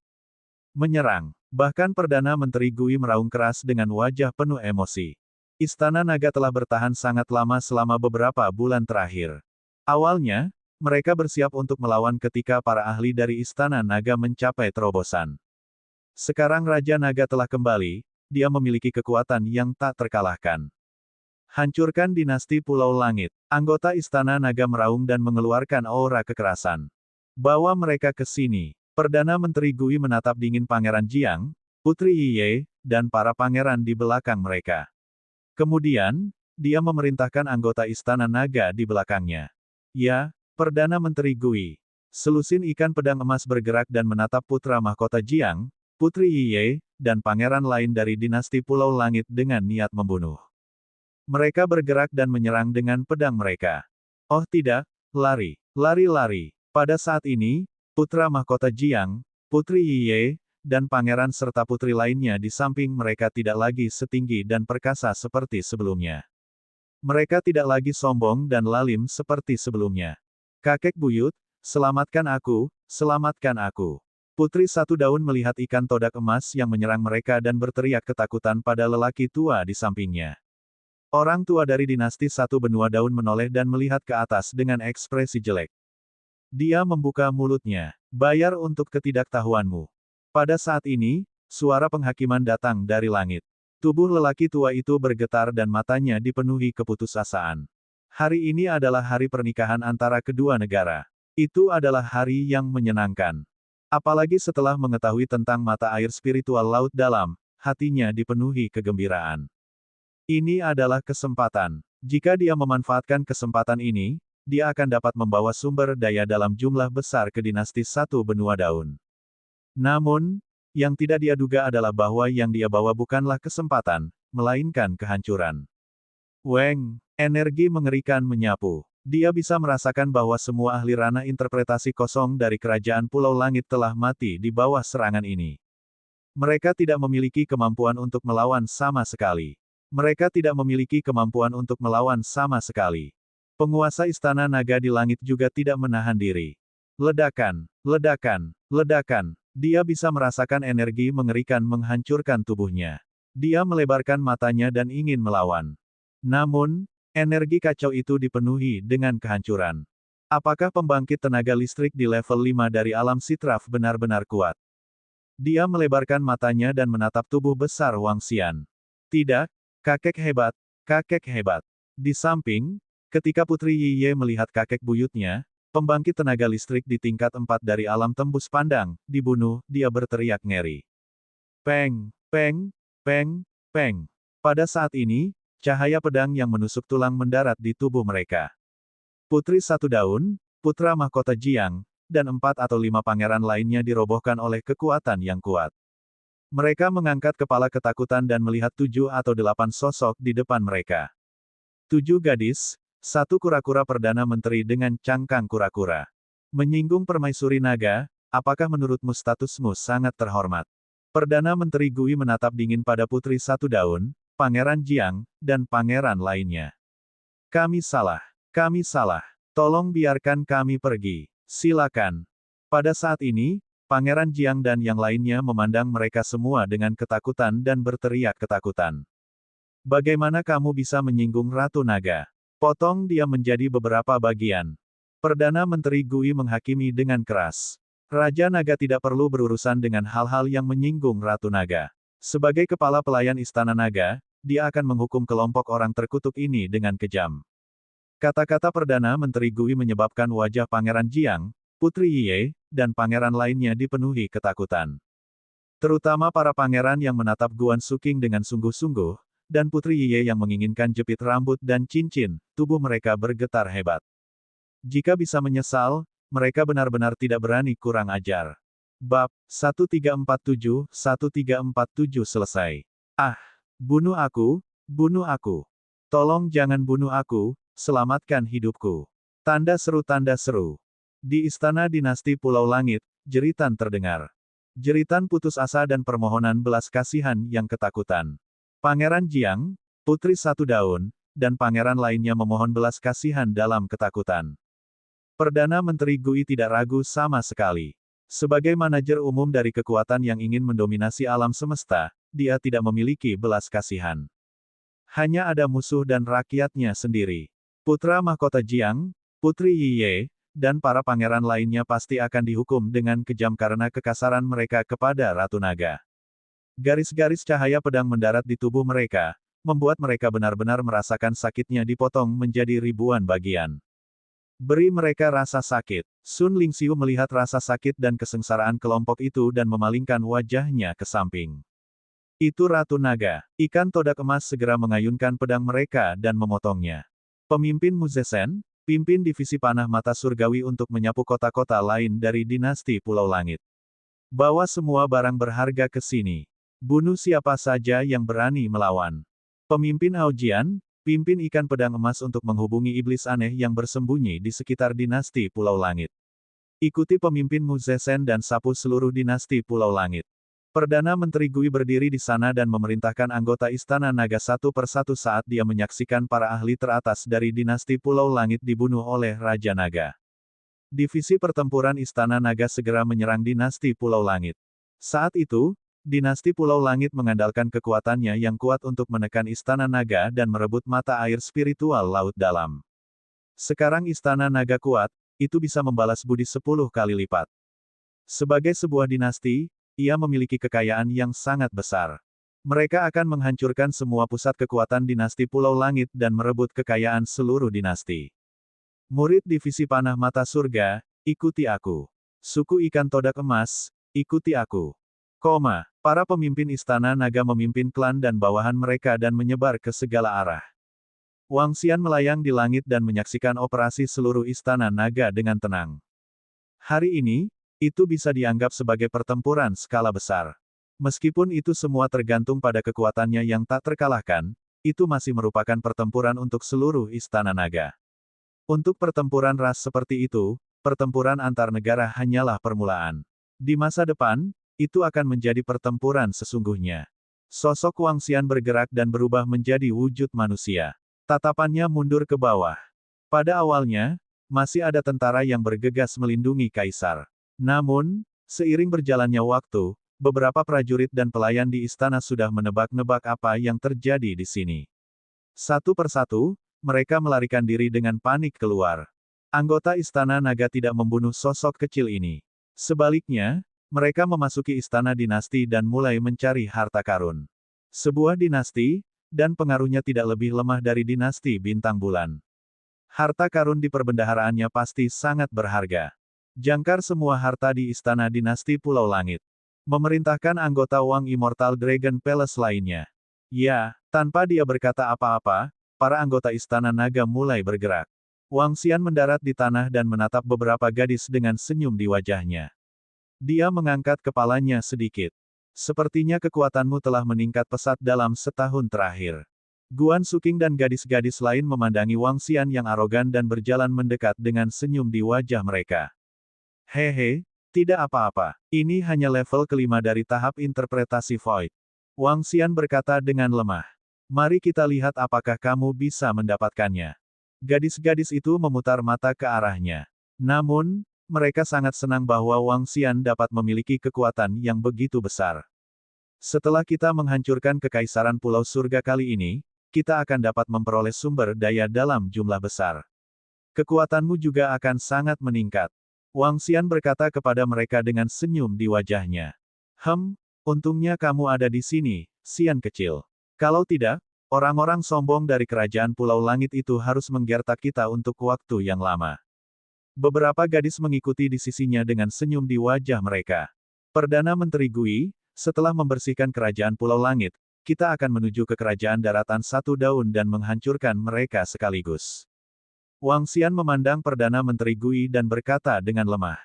S1: Menyerang. Bahkan Perdana Menteri Gui meraung keras dengan wajah penuh emosi. Istana Naga telah bertahan sangat lama selama beberapa bulan terakhir. Awalnya, mereka bersiap untuk melawan ketika para ahli dari Istana Naga mencapai terobosan. Sekarang Raja Naga telah kembali, dia memiliki kekuatan yang tak terkalahkan. Hancurkan dinasti Pulau Langit. Anggota Istana Naga meraung dan mengeluarkan aura kekerasan. Bawa mereka ke sini. Perdana Menteri Gui menatap dingin Pangeran Jiang, Putri Yiye, dan para pangeran di belakang mereka. Kemudian, dia memerintahkan anggota Istana Naga di belakangnya. Ya, Perdana Menteri Gui. Selusin ikan pedang emas bergerak dan menatap putra mahkota Jiang, Putri Yiye, dan pangeran lain dari dinasti Pulau Langit dengan niat membunuh. Mereka bergerak dan menyerang dengan pedang mereka. Oh tidak, lari. Pada saat ini, putra mahkota Jiang, Putri Yiye, dan pangeran serta putri lainnya di samping mereka tidak lagi setinggi dan perkasa seperti sebelumnya. Mereka tidak lagi sombong dan lalim seperti sebelumnya. Kakek buyut, selamatkan aku, selamatkan aku. Putri Satu Daun melihat ikan todak emas yang menyerang mereka dan berteriak ketakutan pada lelaki tua di sampingnya. Orang tua dari dinasti Satu Benua Daun menoleh dan melihat ke atas dengan ekspresi jelek. Dia membuka mulutnya. Bayar untuk ketidaktahuanmu. Pada saat ini, suara penghakiman datang dari langit. Tubuh lelaki tua itu bergetar dan matanya dipenuhi keputusasaan. Hari ini adalah hari pernikahan antara kedua negara. Itu adalah hari yang menyenangkan. Apalagi setelah mengetahui tentang mata air spiritual laut dalam, hatinya dipenuhi kegembiraan. Ini adalah kesempatan. Jika dia memanfaatkan kesempatan ini, dia akan dapat membawa sumber daya dalam jumlah besar ke dinasti Satu Benua Daun. Namun, yang tidak dia duga adalah bahwa yang dia bawa bukanlah kesempatan, melainkan kehancuran. Weng, energi mengerikan menyapu. Dia bisa merasakan bahwa semua ahli ranah interpretasi kosong dari Kerajaan Pulau Langit telah mati di bawah serangan ini. Mereka tidak memiliki kemampuan untuk melawan sama sekali. Penguasa Istana Naga di langit juga tidak menahan diri. Ledakan. Dia bisa merasakan energi mengerikan menghancurkan tubuhnya. Dia melebarkan matanya dan ingin melawan. Namun, energi kacau itu dipenuhi dengan kehancuran. Apakah pembangkit tenaga listrik di level 5 dari alam Sitraf benar-benar kuat? Dia melebarkan matanya dan menatap tubuh besar Wang Xian. Tidak, kakek hebat. Di samping, ketika Putri Yiye melihat kakek buyutnya, pembangkit tenaga listrik di tingkat 4 dari alam tembus pandang, dibunuh, dia berteriak ngeri. Peng. Pada saat ini, cahaya pedang yang menusuk tulang mendarat di tubuh mereka. Putri Satu Daun, putra mahkota Jiang, dan 4 atau 5 pangeran lainnya dirobohkan oleh kekuatan yang kuat. Mereka mengangkat kepala ketakutan dan melihat 7 atau 8 sosok di depan mereka. 7 gadis, 1 kura-kura Perdana Menteri dengan cangkang kura-kura. Menyinggung permaisuri naga, apakah menurutmu statusmu sangat terhormat? Perdana Menteri Gui menatap dingin pada Putri Satu Daun, Pangeran Jiang, dan pangeran lainnya. Kami salah. Tolong biarkan kami pergi. Silakan. Pada saat ini, Pangeran Jiang dan yang lainnya memandang mereka semua dengan ketakutan dan berteriak ketakutan. Bagaimana kamu bisa menyinggung Ratu Naga? Potong dia menjadi beberapa bagian. Perdana Menteri Gui menghakimi dengan keras. Raja Naga tidak perlu berurusan dengan hal-hal yang menyinggung Ratu Naga. Sebagai kepala pelayan Istana Naga, dia akan menghukum kelompok orang terkutuk ini dengan kejam. Kata-kata Perdana Menteri Gui menyebabkan wajah Pangeran Jiang, Putri Yiye, dan pangeran lainnya dipenuhi ketakutan. Terutama para pangeran yang menatap Guan Suking dengan sungguh-sungguh, dan Putri Yiye yang menginginkan jepit rambut dan cincin, tubuh mereka bergetar hebat. Jika bisa menyesal, mereka benar-benar tidak berani kurang ajar. Bab 1347 selesai. Ah, bunuh aku, bunuh aku. Tolong jangan bunuh aku, selamatkan hidupku. Tanda seru tanda seru. Di istana dinasti Pulau Langit, jeritan terdengar. Jeritan putus asa dan permohonan belas kasihan yang ketakutan. Pangeran Jiang, Putri Satu Daun, dan pangeran lainnya memohon belas kasihan dalam ketakutan. Perdana Menteri Gui tidak ragu sama sekali. Sebagai manajer umum dari kekuatan yang ingin mendominasi alam semesta, dia tidak memiliki belas kasihan. Hanya ada musuh dan rakyatnya sendiri. Putra mahkota Jiang, Putri Yiye, dan para pangeran lainnya pasti akan dihukum dengan kejam karena kekasaran mereka kepada Ratu Naga. Garis-garis cahaya pedang mendarat di tubuh mereka, membuat mereka benar-benar merasakan sakitnya dipotong menjadi ribuan bagian. Beri mereka rasa sakit. Sun Lingxiu melihat rasa sakit dan kesengsaraan kelompok itu dan memalingkan wajahnya ke samping. Itu Ratu Naga. Ikan todak emas segera mengayunkan pedang mereka dan memotongnya. Pemimpin Muzesen, pimpin divisi panah mata surgawi untuk menyapu kota-kota lain dari dinasti Pulau Langit. Bawa semua barang berharga ke sini. Bunuh siapa saja yang berani melawan. Pemimpin Aojian, pimpin ikan pedang emas untuk menghubungi iblis aneh yang bersembunyi di sekitar dinasti Pulau Langit. Ikuti pemimpin Muzesen dan sapu seluruh dinasti Pulau Langit. Perdana Menteri Gui berdiri di sana dan memerintahkan anggota Istana Naga satu persatu saat dia menyaksikan para ahli teratas dari dinasti Pulau Langit dibunuh oleh Raja Naga. Divisi pertempuran Istana Naga segera menyerang dinasti Pulau Langit. Saat itu, dinasti Pulau Langit mengandalkan kekuatannya yang kuat untuk menekan Istana Naga dan merebut mata air spiritual Laut Dalam. Sekarang Istana Naga kuat, itu bisa membalas budi 10 kali lipat. Sebagai sebuah dinasti, ia memiliki kekayaan yang sangat besar. Mereka akan menghancurkan semua pusat kekuatan dinasti Pulau Langit dan merebut kekayaan seluruh dinasti. Murid divisi panah mata surga, ikuti aku. Suku ikan todak emas, ikuti aku. Para pemimpin Istana Naga memimpin klan dan bawahan mereka dan menyebar ke segala arah. Wang Xian melayang di langit dan menyaksikan operasi seluruh Istana Naga dengan tenang. Hari ini, itu bisa dianggap sebagai pertempuran skala besar. Meskipun itu semua tergantung pada kekuatannya yang tak terkalahkan, itu masih merupakan pertempuran untuk seluruh Istana Naga. Untuk pertempuran ras seperti itu, pertempuran antar negara hanyalah permulaan. Di masa depan, itu akan menjadi pertempuran sesungguhnya. Sosok Wang Xian bergerak dan berubah menjadi wujud manusia. Tatapannya mundur ke bawah. Pada awalnya, masih ada tentara yang bergegas melindungi kaisar. Namun, seiring berjalannya waktu, beberapa prajurit dan pelayan di istana sudah menebak-nebak apa yang terjadi di sini. Satu persatu, mereka melarikan diri dengan panik keluar. Anggota Istana Naga tidak membunuh sosok kecil ini. Sebaliknya, mereka memasuki istana dinasti dan mulai mencari harta karun. Sebuah dinasti, dan pengaruhnya tidak lebih lemah dari dinasti Bintang Bulan. Harta karun di perbendaharaannya pasti sangat berharga. Jangkar semua harta di istana dinasti Pulau Langit. Memerintahkan anggota Wang Immortal Dragon Palace lainnya. Ya, tanpa dia berkata apa-apa, para anggota Istana Naga mulai bergerak. Wang Xian mendarat di tanah dan menatap beberapa gadis dengan senyum di wajahnya. Dia mengangkat kepalanya sedikit. Sepertinya kekuatanmu telah meningkat pesat dalam setahun terakhir. Guan Suking dan gadis-gadis lain memandangi Wang Xian yang arogan dan berjalan mendekat dengan senyum di wajah mereka. Hehe, tidak apa-apa. Ini hanya level kelima dari tahap interpretasi Void. Wang Xian berkata dengan lemah. Mari kita lihat apakah kamu bisa mendapatkannya. Gadis-gadis itu memutar mata ke arahnya. Namun, mereka sangat senang bahwa Wang Xian dapat memiliki kekuatan yang begitu besar. Setelah kita menghancurkan Kekaisaran Pulau Surga kali ini, kita akan dapat memperoleh sumber daya dalam jumlah besar. Kekuatanmu juga akan sangat meningkat. Wang Xian berkata kepada mereka dengan senyum di wajahnya. Untungnya kamu ada di sini, Xian kecil. Kalau tidak, Orang-orang sombong dari kerajaan Pulau Langit itu harus menggertak kita untuk waktu yang lama. Beberapa gadis mengikuti di sisinya dengan senyum di wajah mereka. Perdana Menteri Gui, setelah membersihkan kerajaan Pulau Langit, kita akan menuju ke kerajaan daratan satu daun dan menghancurkan mereka sekaligus. Wang Xian memandang Perdana Menteri Gui dan berkata dengan lemah.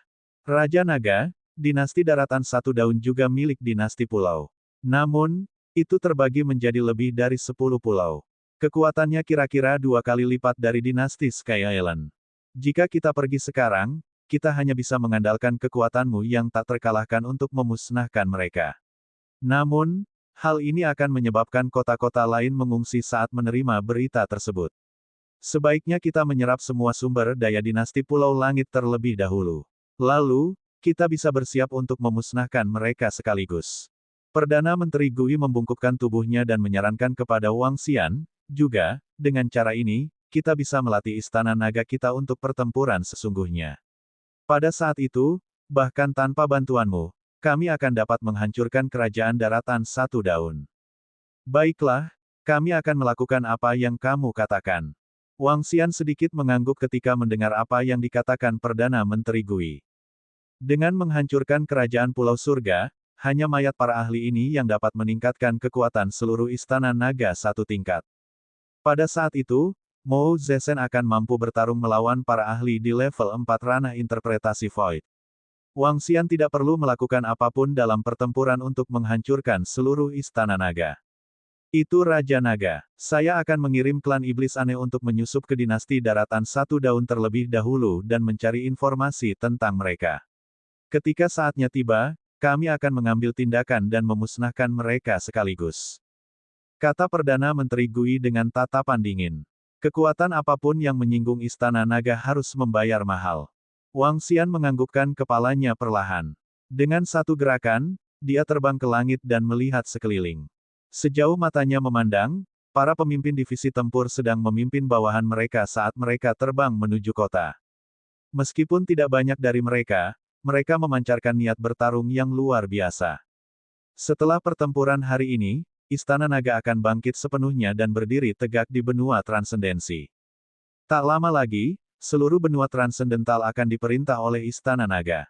S1: Raja Naga, dinasti daratan satu daun juga milik dinasti pulau. Namun, itu terbagi menjadi lebih dari 10 pulau. Kekuatannya kira-kira 2 kali lipat dari dinasti Sky Island. Jika kita pergi sekarang, kita hanya bisa mengandalkan kekuatanmu yang tak terkalahkan untuk memusnahkan mereka. Namun, hal ini akan menyebabkan kota-kota lain mengungsi saat menerima berita tersebut. Sebaiknya kita menyerap semua sumber daya dinasti Pulau Langit terlebih dahulu. Lalu, kita bisa bersiap untuk memusnahkan mereka sekaligus. Perdana Menteri Gui membungkukkan tubuhnya dan menyarankan kepada Wang Xian, juga, dengan cara ini, kita bisa melatih istana naga kita untuk pertempuran sesungguhnya. Pada saat itu, bahkan tanpa bantuanmu, kami akan dapat menghancurkan kerajaan daratan satu daun. Baiklah, kami akan melakukan apa yang kamu katakan. Wang Xian sedikit mengangguk ketika mendengar apa yang dikatakan Perdana Menteri Gui. Dengan menghancurkan kerajaan Pulau Surga, hanya mayat para ahli ini yang dapat meningkatkan kekuatan seluruh istana naga satu tingkat. Pada saat itu, Mou Zesen akan mampu bertarung melawan para ahli di level 4 ranah interpretasi Void. Wang Xian tidak perlu melakukan apapun dalam pertempuran untuk menghancurkan seluruh istana naga. Itu Raja Naga. Saya akan mengirim klan iblis aneh untuk menyusup ke dinasti daratan satu daun terlebih dahulu dan mencari informasi tentang mereka. Ketika saatnya tiba, kami akan mengambil tindakan dan memusnahkan mereka sekaligus. Kata Perdana Menteri Gui dengan tatapan dingin. Kekuatan apapun yang menyinggung istana naga harus membayar mahal. Wang Xian menganggukkan kepalanya perlahan. Dengan satu gerakan, dia terbang ke langit dan melihat sekeliling. Sejauh matanya memandang, para pemimpin divisi tempur sedang memimpin bawahan mereka saat mereka terbang menuju kota. Meskipun tidak banyak dari mereka memancarkan niat bertarung yang luar biasa. Setelah pertempuran hari ini, Istana Naga akan bangkit sepenuhnya dan berdiri tegak di benua transendensi. Tak lama lagi, seluruh benua transendental akan diperintah oleh Istana Naga.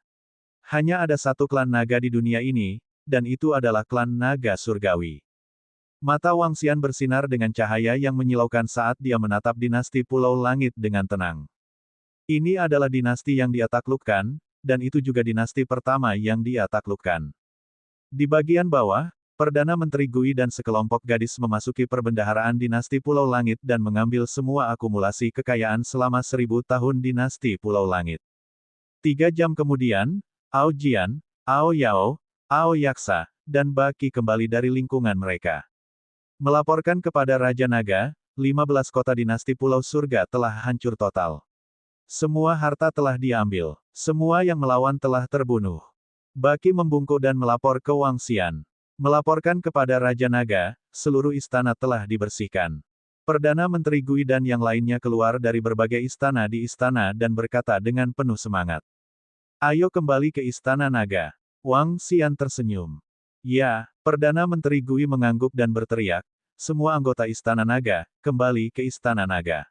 S1: Hanya ada satu klan naga di dunia ini, dan itu adalah klan naga surgawi. Mata Wang Xian bersinar dengan cahaya yang menyilaukan saat dia menatap dinasti Pulau Langit dengan tenang. Ini adalah dinasti yang dia taklukkan, dan itu juga dinasti pertama yang dia taklukkan. Di bagian bawah, Perdana Menteri Gui dan sekelompok gadis memasuki perbendaharaan dinasti Pulau Langit dan mengambil semua akumulasi kekayaan selama 1000 tahun dinasti Pulau Langit. 3 jam kemudian, Ao Jian, Ao Yao, Ao Yaksa, dan Baki kembali dari lingkungan mereka. Melaporkan kepada Raja Naga, 15 kota dinasti Pulau Surga telah hancur total. Semua harta telah diambil. Semua yang melawan telah terbunuh. Baki membungkuk dan melapor ke Wang Xian. Melaporkan kepada Raja Naga, seluruh istana telah dibersihkan. Perdana Menteri Gui dan yang lainnya keluar dari berbagai istana di istana dan berkata dengan penuh semangat. Ayo kembali ke Istana Naga. Wang Xian tersenyum. Ya, Perdana Menteri Gui mengangguk dan berteriak, semua anggota Istana Naga, kembali ke Istana Naga.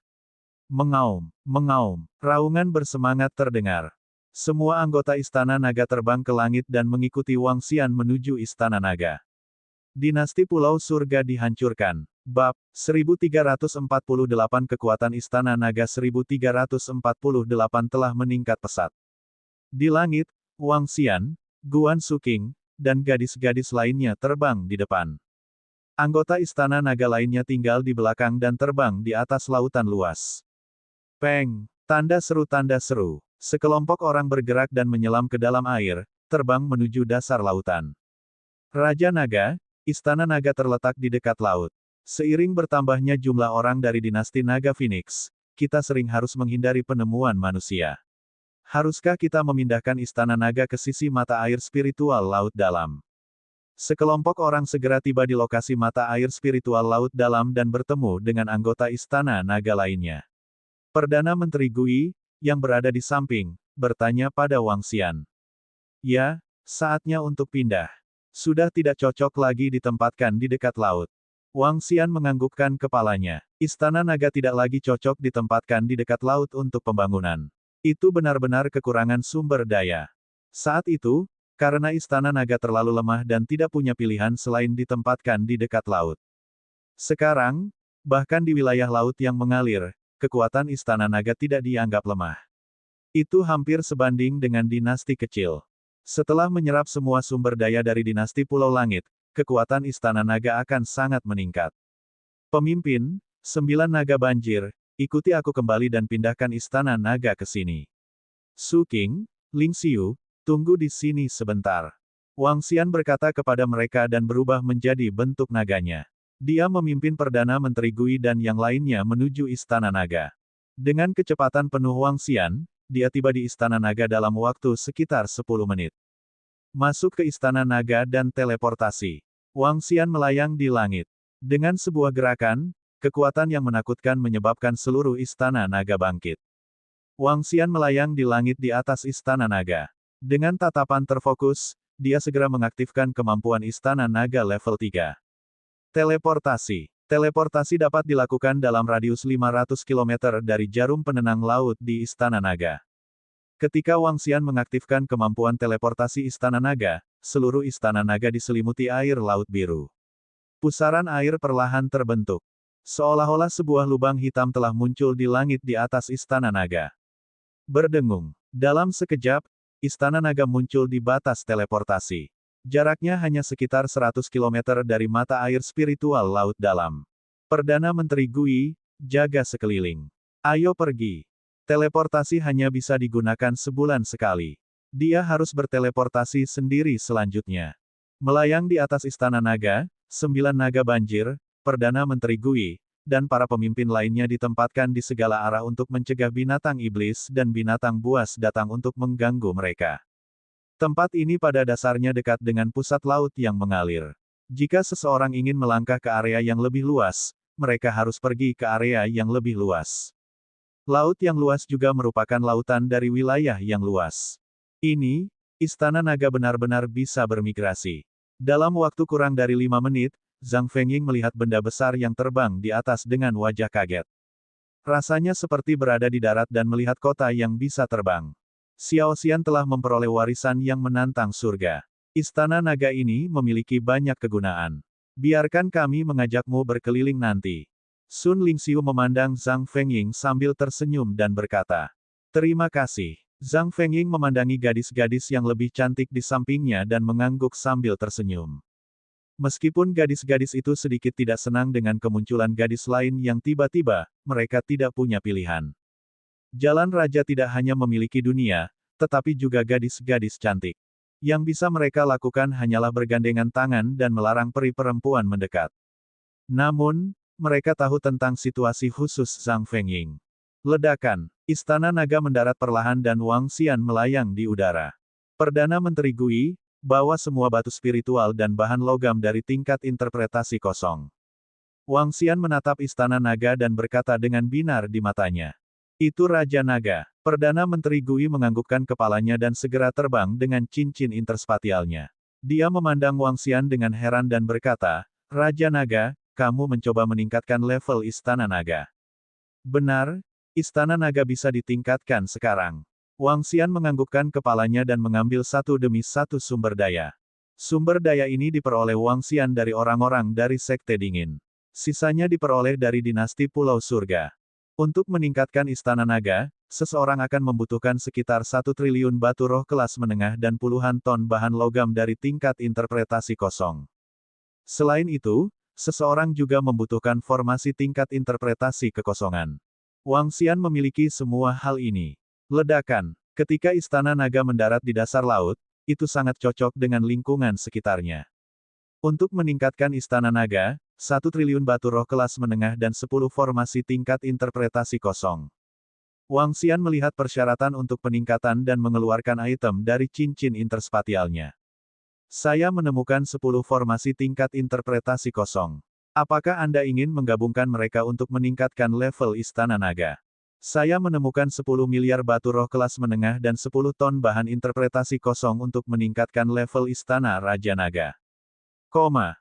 S1: Mengaum, mengaum, raungan bersemangat terdengar. Semua anggota Istana Naga terbang ke langit dan mengikuti Wang Xian menuju Istana Naga. Dinasti Pulau Surga dihancurkan. Bab 1348 Kekuatan Istana Naga 1348 telah meningkat pesat. Di langit, Wang Xian, Guan Suking, dan gadis-gadis lainnya terbang di depan. Anggota Istana Naga lainnya tinggal di belakang dan terbang di atas lautan luas. Peng! Tanda seru. Sekelompok orang bergerak dan menyelam ke dalam air, terbang menuju dasar lautan. Raja Naga, Istana Naga terletak di dekat laut. Seiring bertambahnya jumlah orang dari dinasti Naga Phoenix, kita sering harus menghindari penemuan manusia. Haruskah kita memindahkan Istana Naga ke sisi mata air spiritual laut dalam? Sekelompok orang segera tiba di lokasi mata air spiritual laut dalam dan bertemu dengan anggota Istana Naga lainnya. Perdana Menteri Gui, yang berada di samping, bertanya pada Wang Xian. Ya, saatnya untuk pindah. Sudah tidak cocok lagi ditempatkan di dekat laut. Wang Xian menganggukkan kepalanya. Istana naga tidak lagi cocok ditempatkan di dekat laut untuk pembangunan. Itu benar-benar kekurangan sumber daya. Saat itu, karena istana naga terlalu lemah dan tidak punya pilihan selain ditempatkan di dekat laut. Sekarang, bahkan di wilayah laut yang mengalir, kekuatan istana naga tidak dianggap lemah. Itu hampir sebanding dengan dinasti kecil. Setelah menyerap semua sumber daya dari dinasti Pulau Langit, kekuatan istana naga akan sangat meningkat. Pemimpin, 9 naga banjir, ikuti aku kembali dan pindahkan istana naga ke sini. Su Qing, Ling Xiu, tunggu di sini sebentar. Wang Xian berkata kepada mereka dan berubah menjadi bentuk naganya. Dia memimpin Perdana Menteri Gui dan yang lainnya menuju istana naga. Dengan kecepatan penuh Wang Xian, dia tiba di istana naga dalam waktu sekitar 10 menit. Masuk ke istana naga dan teleportasi. Wang Xian melayang di langit. Dengan sebuah gerakan, kekuatan yang menakutkan menyebabkan seluruh istana naga bangkit. Wang Xian melayang di langit di atas istana naga. Dengan tatapan terfokus, dia segera mengaktifkan kemampuan istana naga level 3. Teleportasi. Teleportasi dapat dilakukan dalam radius 500 km dari jarum penenang laut di istana naga. Ketika Wang Xian mengaktifkan kemampuan teleportasi istana naga, seluruh istana naga diselimuti air laut biru. Pusaran air perlahan terbentuk. Seolah-olah sebuah lubang hitam telah muncul di langit di atas istana naga. Berdengung. Dalam sekejap, istana naga muncul di batas teleportasi. Jaraknya hanya sekitar 100 km dari mata air spiritual laut dalam. Perdana Menteri Gui, jaga sekeliling. Ayo pergi. Teleportasi hanya bisa digunakan sebulan sekali. Dia harus berteleportasi sendiri selanjutnya. Melayang di atas istana naga, 9 naga banjir, Perdana Menteri Gui, dan para pemimpin lainnya ditempatkan di segala arah untuk mencegah binatang iblis dan binatang buas datang untuk mengganggu mereka. Tempat ini pada dasarnya dekat dengan pusat laut yang mengalir. Jika seseorang ingin melangkah ke area yang lebih luas, mereka harus pergi ke area yang lebih luas. Laut yang luas juga merupakan lautan dari wilayah yang luas. Ini, istana naga benar-benar bisa bermigrasi. Dalam waktu kurang dari 5 menit, Zhang Fengying melihat benda besar yang terbang di atas dengan wajah kaget. Rasanya seperti berada di darat dan melihat kota yang bisa terbang. Xiao Xian telah memperoleh warisan yang menantang surga. Istana naga ini memiliki banyak kegunaan. Biarkan kami mengajakmu berkeliling nanti. Sun Lingxiu memandang Zhang Fengying sambil tersenyum dan berkata, "Terima kasih." Zhang Fengying memandangi gadis-gadis yang lebih cantik di sampingnya dan mengangguk sambil tersenyum. Meskipun gadis-gadis itu sedikit tidak senang dengan kemunculan gadis lain yang tiba-tiba, mereka tidak punya pilihan. Jalan Raja tidak hanya memiliki dunia, tetapi juga gadis-gadis cantik. Yang bisa mereka lakukan hanyalah bergandengan tangan dan melarang peri perempuan mendekat. Namun, mereka tahu tentang situasi khusus Zhang Fengying. Ledakan. Istana naga mendarat perlahan dan Wang Xian melayang di udara. Perdana Menteri Gui, bawa semua batu spiritual dan bahan logam dari tingkat interpretasi kosong. Wang Xian menatap istana naga dan berkata dengan binar di matanya. Itu Raja Naga. Perdana Menteri Gui menganggukkan kepalanya dan segera terbang dengan cincin interspatialnya. Dia memandang Wang Xian dengan heran dan berkata, Raja Naga, kamu mencoba meningkatkan level Istana Naga. Benar, Istana Naga bisa ditingkatkan sekarang. Wang Xian menganggukkan kepalanya dan mengambil satu demi satu sumber daya. Sumber daya ini diperoleh Wang Xian dari orang-orang dari Sekte Dingin. Sisanya diperoleh dari dinasti Pulau Surga. Untuk meningkatkan Istana Naga, seseorang akan membutuhkan sekitar 1 triliun batu roh kelas menengah dan puluhan ton bahan logam dari tingkat interpretasi kosong. Selain itu, seseorang juga membutuhkan formasi tingkat interpretasi kekosongan. Wang Xian memiliki semua hal ini. Ledakan. Ketika Istana Naga mendarat di dasar laut, itu sangat cocok dengan lingkungan sekitarnya. Untuk meningkatkan Istana Naga, 1 triliun batu roh kelas menengah dan 10 formasi tingkat interpretasi kosong. Wang Xian melihat persyaratan untuk peningkatan dan mengeluarkan item dari cincin interspatialnya. Saya menemukan 10 formasi tingkat interpretasi kosong. Apakah Anda ingin menggabungkan mereka untuk meningkatkan level Istana Naga? Saya menemukan 10 miliar batu roh kelas menengah dan 10 ton bahan interpretasi kosong untuk meningkatkan level Istana Raja Naga.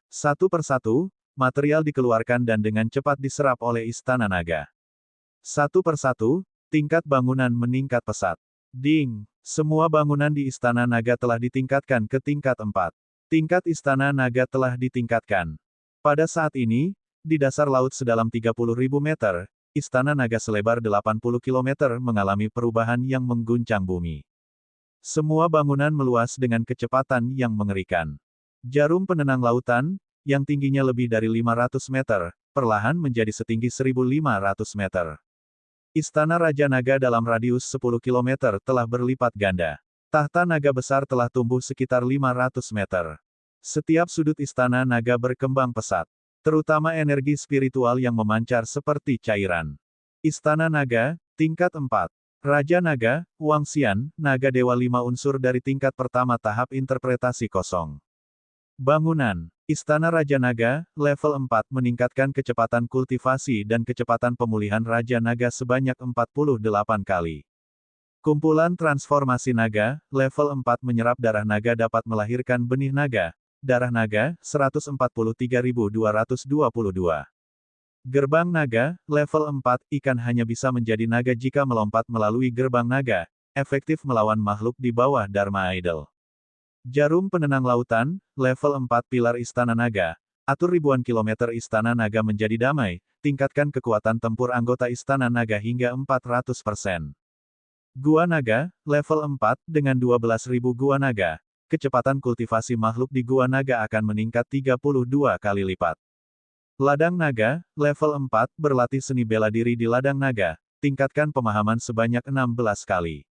S1: Satu persatu, material dikeluarkan dan dengan cepat diserap oleh Istana Naga. Satu persatu, tingkat bangunan meningkat pesat. Ding! Semua bangunan di Istana Naga telah ditingkatkan ke tingkat 4. Tingkat Istana Naga telah ditingkatkan. Pada saat ini, di dasar laut sedalam 30.000 meter, Istana Naga selebar 80 km mengalami perubahan yang mengguncang bumi. Semua bangunan meluas dengan kecepatan yang mengerikan. Jarum penenang lautan, yang tingginya lebih dari 500 meter, perlahan menjadi setinggi 1.500 meter. Istana Raja Naga dalam radius 10 km telah berlipat ganda. Tahta naga besar telah tumbuh sekitar 500 meter. Setiap sudut Istana Naga berkembang pesat, terutama energi spiritual yang memancar seperti cairan. Istana Naga, tingkat 4. Raja Naga, Wangxian, Naga Dewa 5 unsur dari tingkat pertama tahap interpretasi kosong. Bangunan, Istana Raja Naga, level 4 meningkatkan kecepatan kultivasi dan kecepatan pemulihan Raja Naga sebanyak 48 kali. Kumpulan transformasi naga, level 4 menyerap darah naga dapat melahirkan benih naga, darah naga, 143.222. Gerbang naga, level 4, ikan hanya bisa menjadi naga jika melompat melalui gerbang naga, efektif melawan makhluk di bawah Dharma Idol. Jarum penenang lautan, level 4 pilar Istana Naga, atur ribuan kilometer Istana Naga menjadi damai, tingkatkan kekuatan tempur anggota Istana Naga hingga 400%. Gua Naga, level 4, dengan 12.000 Gua Naga, kecepatan kultivasi makhluk di Gua Naga akan meningkat 32 kali lipat. Ladang Naga, level 4, berlatih seni bela diri di Ladang Naga, tingkatkan pemahaman sebanyak 16 kali.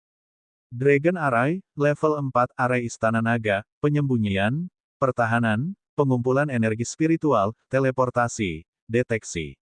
S1: Dragon Array, level 4, Array Istana Naga, penyembunyian, pertahanan, pengumpulan energi spiritual, teleportasi, deteksi.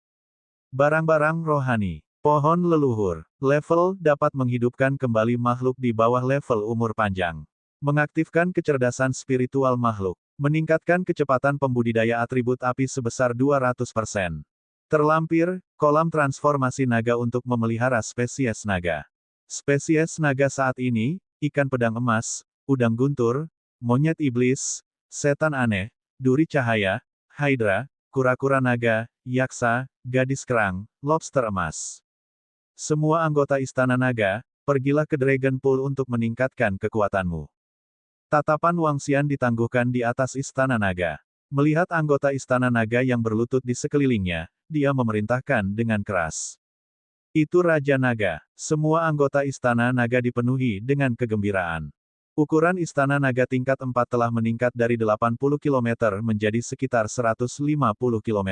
S1: Barang-barang rohani, pohon leluhur, level dapat menghidupkan kembali makhluk di bawah level umur panjang. Mengaktifkan kecerdasan spiritual makhluk. Meningkatkan kecepatan pembudidaya atribut api sebesar 200%. Terlampir, kolam transformasi naga untuk memelihara spesies naga. Spesies naga saat ini, ikan pedang emas, udang guntur, monyet iblis, setan aneh, duri cahaya, hydra, kura-kura naga, yaksa, gadis kerang, lobster emas. Semua anggota Istana Naga, pergilah ke Dragon Pool untuk meningkatkan kekuatanmu. Tatapan Wangxian ditangguhkan di atas Istana Naga. Melihat anggota Istana Naga yang berlutut di sekelilingnya, dia memerintahkan dengan keras. Itu Raja Naga. Semua anggota Istana Naga dipenuhi dengan kegembiraan. Ukuran Istana Naga tingkat 4 telah meningkat dari 80 km menjadi sekitar 150 km.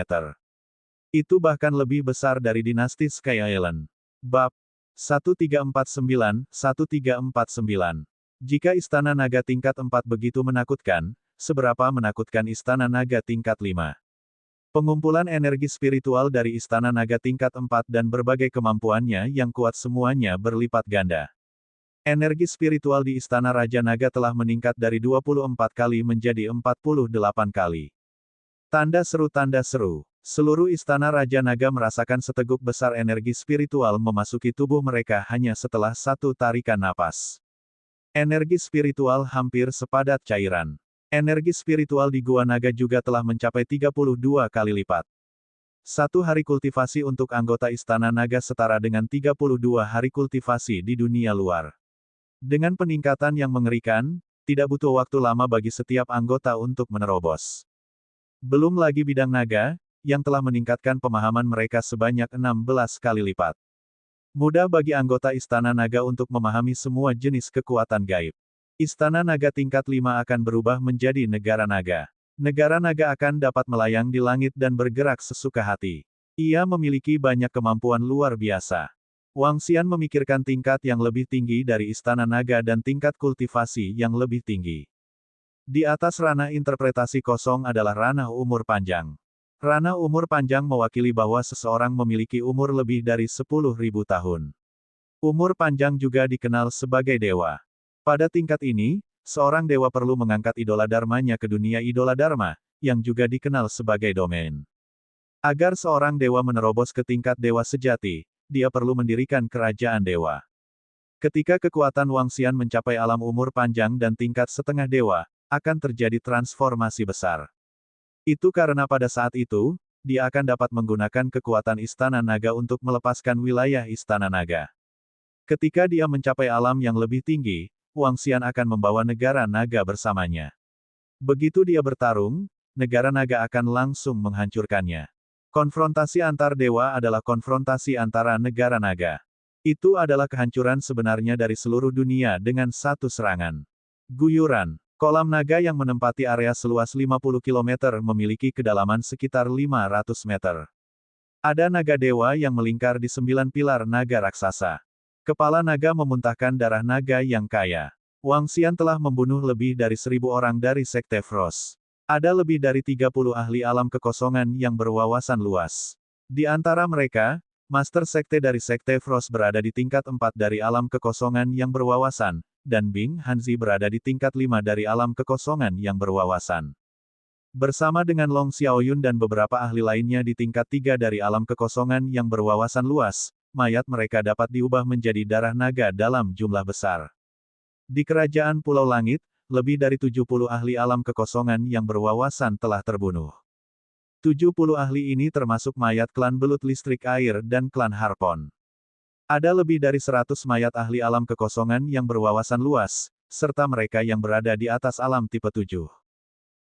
S1: Itu bahkan lebih besar dari dinasti Sky Island. Bab 1349-1349. Jika Istana Naga tingkat 4 begitu menakutkan, seberapa menakutkan Istana Naga tingkat 5? Pengumpulan energi spiritual dari Istana Naga tingkat 4 dan berbagai kemampuannya yang kuat semuanya berlipat ganda. Energi spiritual di Istana Raja Naga telah meningkat dari 24 kali menjadi 48 kali. Tanda seru. Seluruh Istana Raja Naga merasakan seteguk besar energi spiritual memasuki tubuh mereka hanya setelah satu tarikan napas. Energi spiritual hampir sepadat cairan. Energi spiritual di Gua Naga juga telah mencapai 32 kali lipat. Satu hari kultivasi untuk anggota Istana Naga setara dengan 32 hari kultivasi di dunia luar. Dengan peningkatan yang mengerikan, tidak butuh waktu lama bagi setiap anggota untuk menerobos. Belum lagi bidang naga, yang telah meningkatkan pemahaman mereka sebanyak 16 kali lipat. Mudah bagi anggota Istana Naga untuk memahami semua jenis kekuatan gaib. Istana Naga tingkat 5 akan berubah menjadi Negara Naga. Negara Naga akan dapat melayang di langit dan bergerak sesuka hati. Ia memiliki banyak kemampuan luar biasa. Wangxian memikirkan tingkat yang lebih tinggi dari Istana Naga dan tingkat kultivasi yang lebih tinggi. Di atas ranah interpretasi kosong adalah ranah umur panjang. Ranah umur panjang mewakili bahwa seseorang memiliki umur lebih dari 10.000 tahun. Umur panjang juga dikenal sebagai dewa. Pada tingkat ini, seorang dewa perlu mengangkat idola dharmanya ke dunia idola dharma, yang juga dikenal sebagai domain. Agar seorang dewa menerobos ke tingkat dewa sejati, dia perlu mendirikan kerajaan dewa. Ketika kekuatan Wangxian mencapai alam umur panjang dan tingkat setengah dewa, akan terjadi transformasi besar. Itu karena pada saat itu, dia akan dapat menggunakan kekuatan Istana Naga untuk melepaskan wilayah Istana Naga. Ketika dia mencapai alam yang lebih tinggi, Wang Xian akan membawa negara naga bersamanya. Begitu dia bertarung, negara naga akan langsung menghancurkannya. Konfrontasi antar dewa adalah konfrontasi antara negara naga. Itu adalah kehancuran sebenarnya dari seluruh dunia dengan satu serangan. Guyuran. Kolam naga yang menempati area seluas 50 km memiliki kedalaman sekitar 500 meter. Ada naga dewa yang melingkar di 9 pilar naga raksasa. Kepala naga memuntahkan darah naga yang kaya. Wang Xian telah membunuh lebih dari 1.000 orang dari Sekte Frost. Ada lebih dari 30 ahli alam kekosongan yang berwawasan luas. Di antara mereka, Master Sekte dari Sekte Frost berada di tingkat 4 dari alam kekosongan yang berwawasan, dan Bing Hanzi berada di tingkat 5 dari alam kekosongan yang berwawasan. Bersama dengan Long Xiaoyun dan beberapa ahli lainnya di tingkat 3 dari alam kekosongan yang berwawasan luas, mayat mereka dapat diubah menjadi darah naga dalam jumlah besar. Di Kerajaan Pulau Langit, lebih dari 70 ahli alam kekosongan yang berwawasan telah terbunuh. 70 ahli ini termasuk mayat klan belut listrik air dan klan Harpon. Ada lebih dari 100 mayat ahli alam kekosongan yang berwawasan luas, serta mereka yang berada di atas alam tipe 7.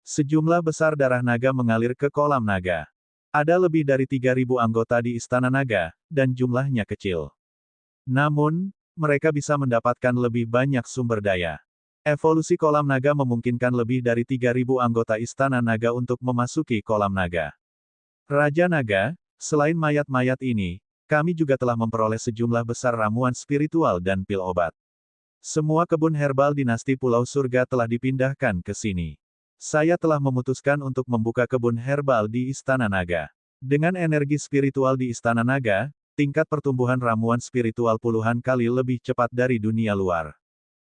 S1: Sejumlah besar darah naga mengalir ke kolam naga. Ada lebih dari 3.000 anggota di Istana Naga, dan jumlahnya kecil. Namun, mereka bisa mendapatkan lebih banyak sumber daya. Evolusi kolam naga memungkinkan lebih dari 3.000 anggota Istana Naga untuk memasuki kolam naga. Raja Naga, selain mayat-mayat ini, kami juga telah memperoleh sejumlah besar ramuan spiritual dan pil obat. Semua kebun herbal dinasti Pulau Surga telah dipindahkan ke sini. Saya telah memutuskan untuk membuka kebun herbal di Istana Naga. Dengan energi spiritual di Istana Naga, tingkat pertumbuhan ramuan spiritual puluhan kali lebih cepat dari dunia luar.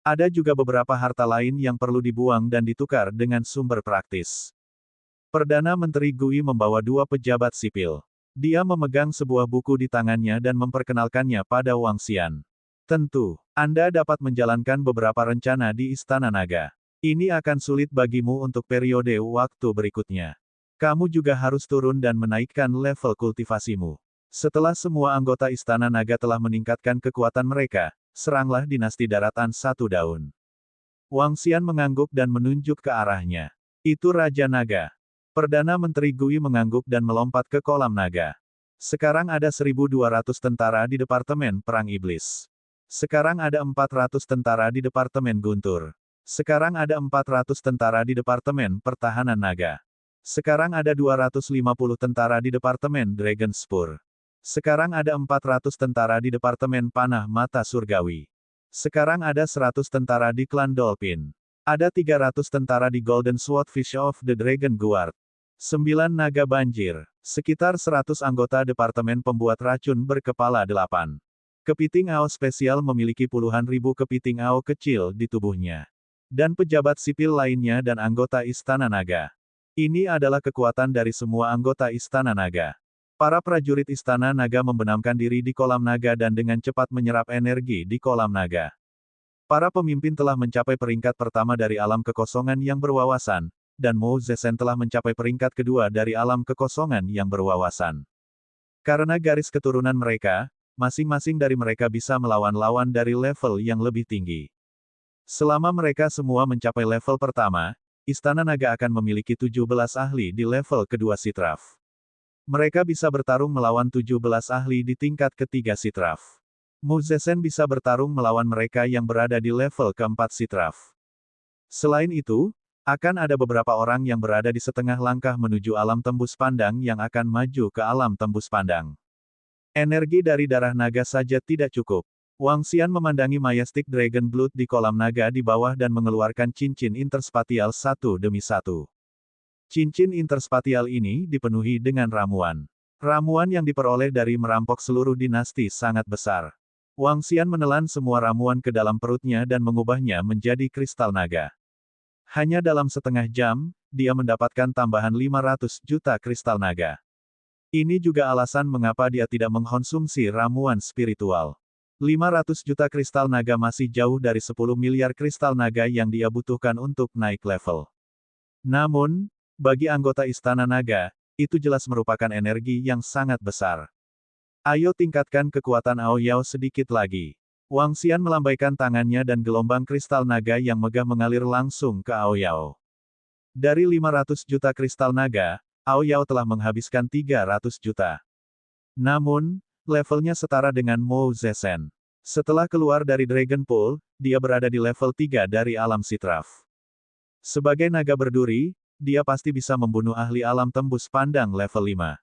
S1: Ada juga beberapa harta lain yang perlu dibuang dan ditukar dengan sumber praktis. Perdana Menteri Gui membawa 2 pejabat sipil. Dia memegang sebuah buku di tangannya dan memperkenalkannya pada Wang Xian. Tentu, Anda dapat menjalankan beberapa rencana di Istana Naga. Ini akan sulit bagimu untuk periode waktu berikutnya. Kamu juga harus turun dan menaikkan level kultivasimu. Setelah semua anggota Istana Naga telah meningkatkan kekuatan mereka, seranglah dinasti daratan 1 daun. Wang Xian mengangguk dan menunjuk ke arahnya. Itu Raja Naga. Perdana Menteri Gui mengangguk dan melompat ke kolam naga. Sekarang ada 1.200 tentara di Departemen Perang Iblis. Sekarang ada 400 tentara di Departemen Guntur. Sekarang ada 400 tentara di Departemen Pertahanan Naga. Sekarang ada 250 tentara di Departemen Dragon Spur. Sekarang ada 400 tentara di Departemen Panah Mata Surgawi. Sekarang ada 100 tentara di Klan Dolphin. Ada 300 tentara di Golden Swordfish of the Dragon Guard. 9 naga banjir. Sekitar 100 anggota Departemen Pembuat Racun berkepala 8. Kepiting Ao spesial memiliki puluhan ribu kepiting Ao kecil di tubuhnya. Dan pejabat sipil lainnya dan anggota Istana Naga. Ini adalah kekuatan dari semua anggota Istana Naga. Para prajurit Istana Naga membenamkan diri di kolam naga dan dengan cepat menyerap energi di kolam naga. Para pemimpin telah mencapai peringkat pertama dari alam kekosongan yang berwawasan, dan Mo Zesen telah mencapai peringkat kedua dari alam kekosongan yang berwawasan. Karena garis keturunan mereka, masing-masing dari mereka bisa melawan lawan dari level yang lebih tinggi. Selama mereka semua mencapai level pertama, Istana Naga akan memiliki 17 ahli di level kedua Sitraf. Mereka bisa bertarung melawan 17 ahli di tingkat ketiga Sitraf. Mo Zesen bisa bertarung melawan mereka yang berada di level keempat Sitraf. Selain itu, akan ada beberapa orang yang berada di setengah langkah menuju alam tembus pandang yang akan maju ke alam tembus pandang. Energi dari darah naga saja tidak cukup. Wang Xian memandangi Majestic Dragon Blood di kolam naga di bawah dan mengeluarkan cincin interspatial satu demi satu. Cincin interspatial ini dipenuhi dengan ramuan. Ramuan yang diperoleh dari merampok seluruh dinasti sangat besar. Wang Xian menelan semua ramuan ke dalam perutnya dan mengubahnya menjadi kristal naga. Hanya dalam setengah jam, dia mendapatkan tambahan 500 juta kristal naga. Ini juga alasan mengapa dia tidak mengkonsumsi ramuan spiritual. 500 juta kristal naga masih jauh dari 10 miliar kristal naga yang dia butuhkan untuk naik level. Namun, Bagi anggota Istana Naga, itu jelas merupakan energi yang sangat besar. Ayo tingkatkan kekuatan Aoyao sedikit lagi. Wang Xian melambaikan tangannya dan gelombang kristal naga yang megah mengalir langsung ke Aoyao. Dari 500 juta kristal naga, Aoyao telah menghabiskan 300 juta. Namun, levelnya setara dengan Mou Zesen. Setelah keluar dari Dragon Pool, dia berada di level 3 dari alam Sitraf. Sebagai naga berduri, dia pasti bisa membunuh ahli alam tembus pandang level 5.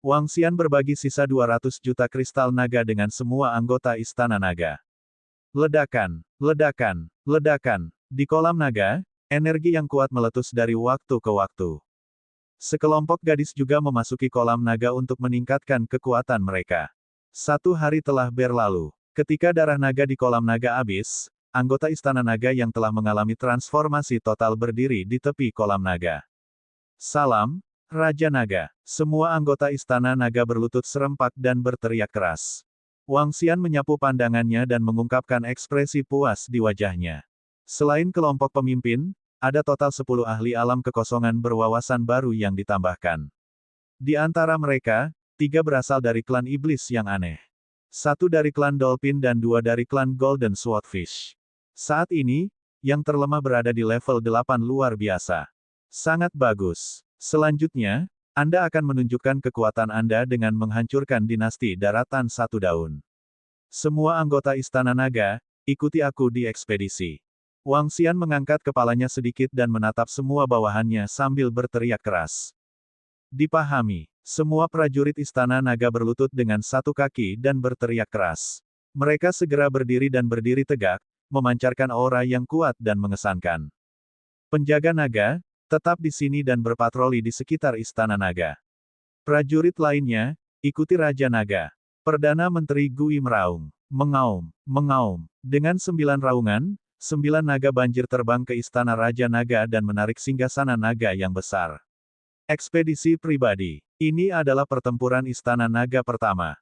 S1: Wang Xian berbagi sisa 200 juta kristal naga dengan semua anggota Istana Naga. Ledakan, ledakan, ledakan. Di kolam naga, energi yang kuat meletus dari waktu ke waktu. Sekelompok gadis juga memasuki kolam naga untuk meningkatkan kekuatan mereka. 1 hari telah berlalu. Ketika darah naga di kolam naga habis, anggota Istana Naga yang telah mengalami transformasi total berdiri di tepi kolam naga. Salam, Raja Naga. Semua anggota Istana Naga berlutut serempak dan berteriak keras. Wang Xian menyapu pandangannya dan mengungkapkan ekspresi puas di wajahnya. Selain kelompok pemimpin, ada total 10 ahli alam kekosongan berwawasan baru yang ditambahkan. Di antara mereka, 3 berasal dari klan iblis yang aneh. 1 dari klan Dolphin dan 2 dari klan Golden Swordfish. Saat ini, yang terlemah berada di level 8 luar biasa. Sangat bagus. Selanjutnya, Anda akan menunjukkan kekuatan Anda dengan menghancurkan dinasti daratan 1 daun. Semua anggota Istana Naga, ikuti aku di ekspedisi. Wang Xian mengangkat kepalanya sedikit dan menatap semua bawahannya sambil berteriak keras. Dipahami, semua prajurit Istana Naga berlutut dengan 1 kaki dan berteriak keras. Mereka segera berdiri dan berdiri tegak, memancarkan aura yang kuat dan mengesankan. Penjaga naga, tetap di sini dan berpatroli di sekitar Istana Naga. Prajurit lainnya, ikuti Raja Naga. Perdana Menteri Gui meraung. Mengaum, mengaum. Dengan 9 raungan, 9 naga banjir terbang ke Istana Raja Naga dan menarik singgasana naga yang besar. Ekspedisi pribadi. Ini adalah pertempuran Istana Naga pertama.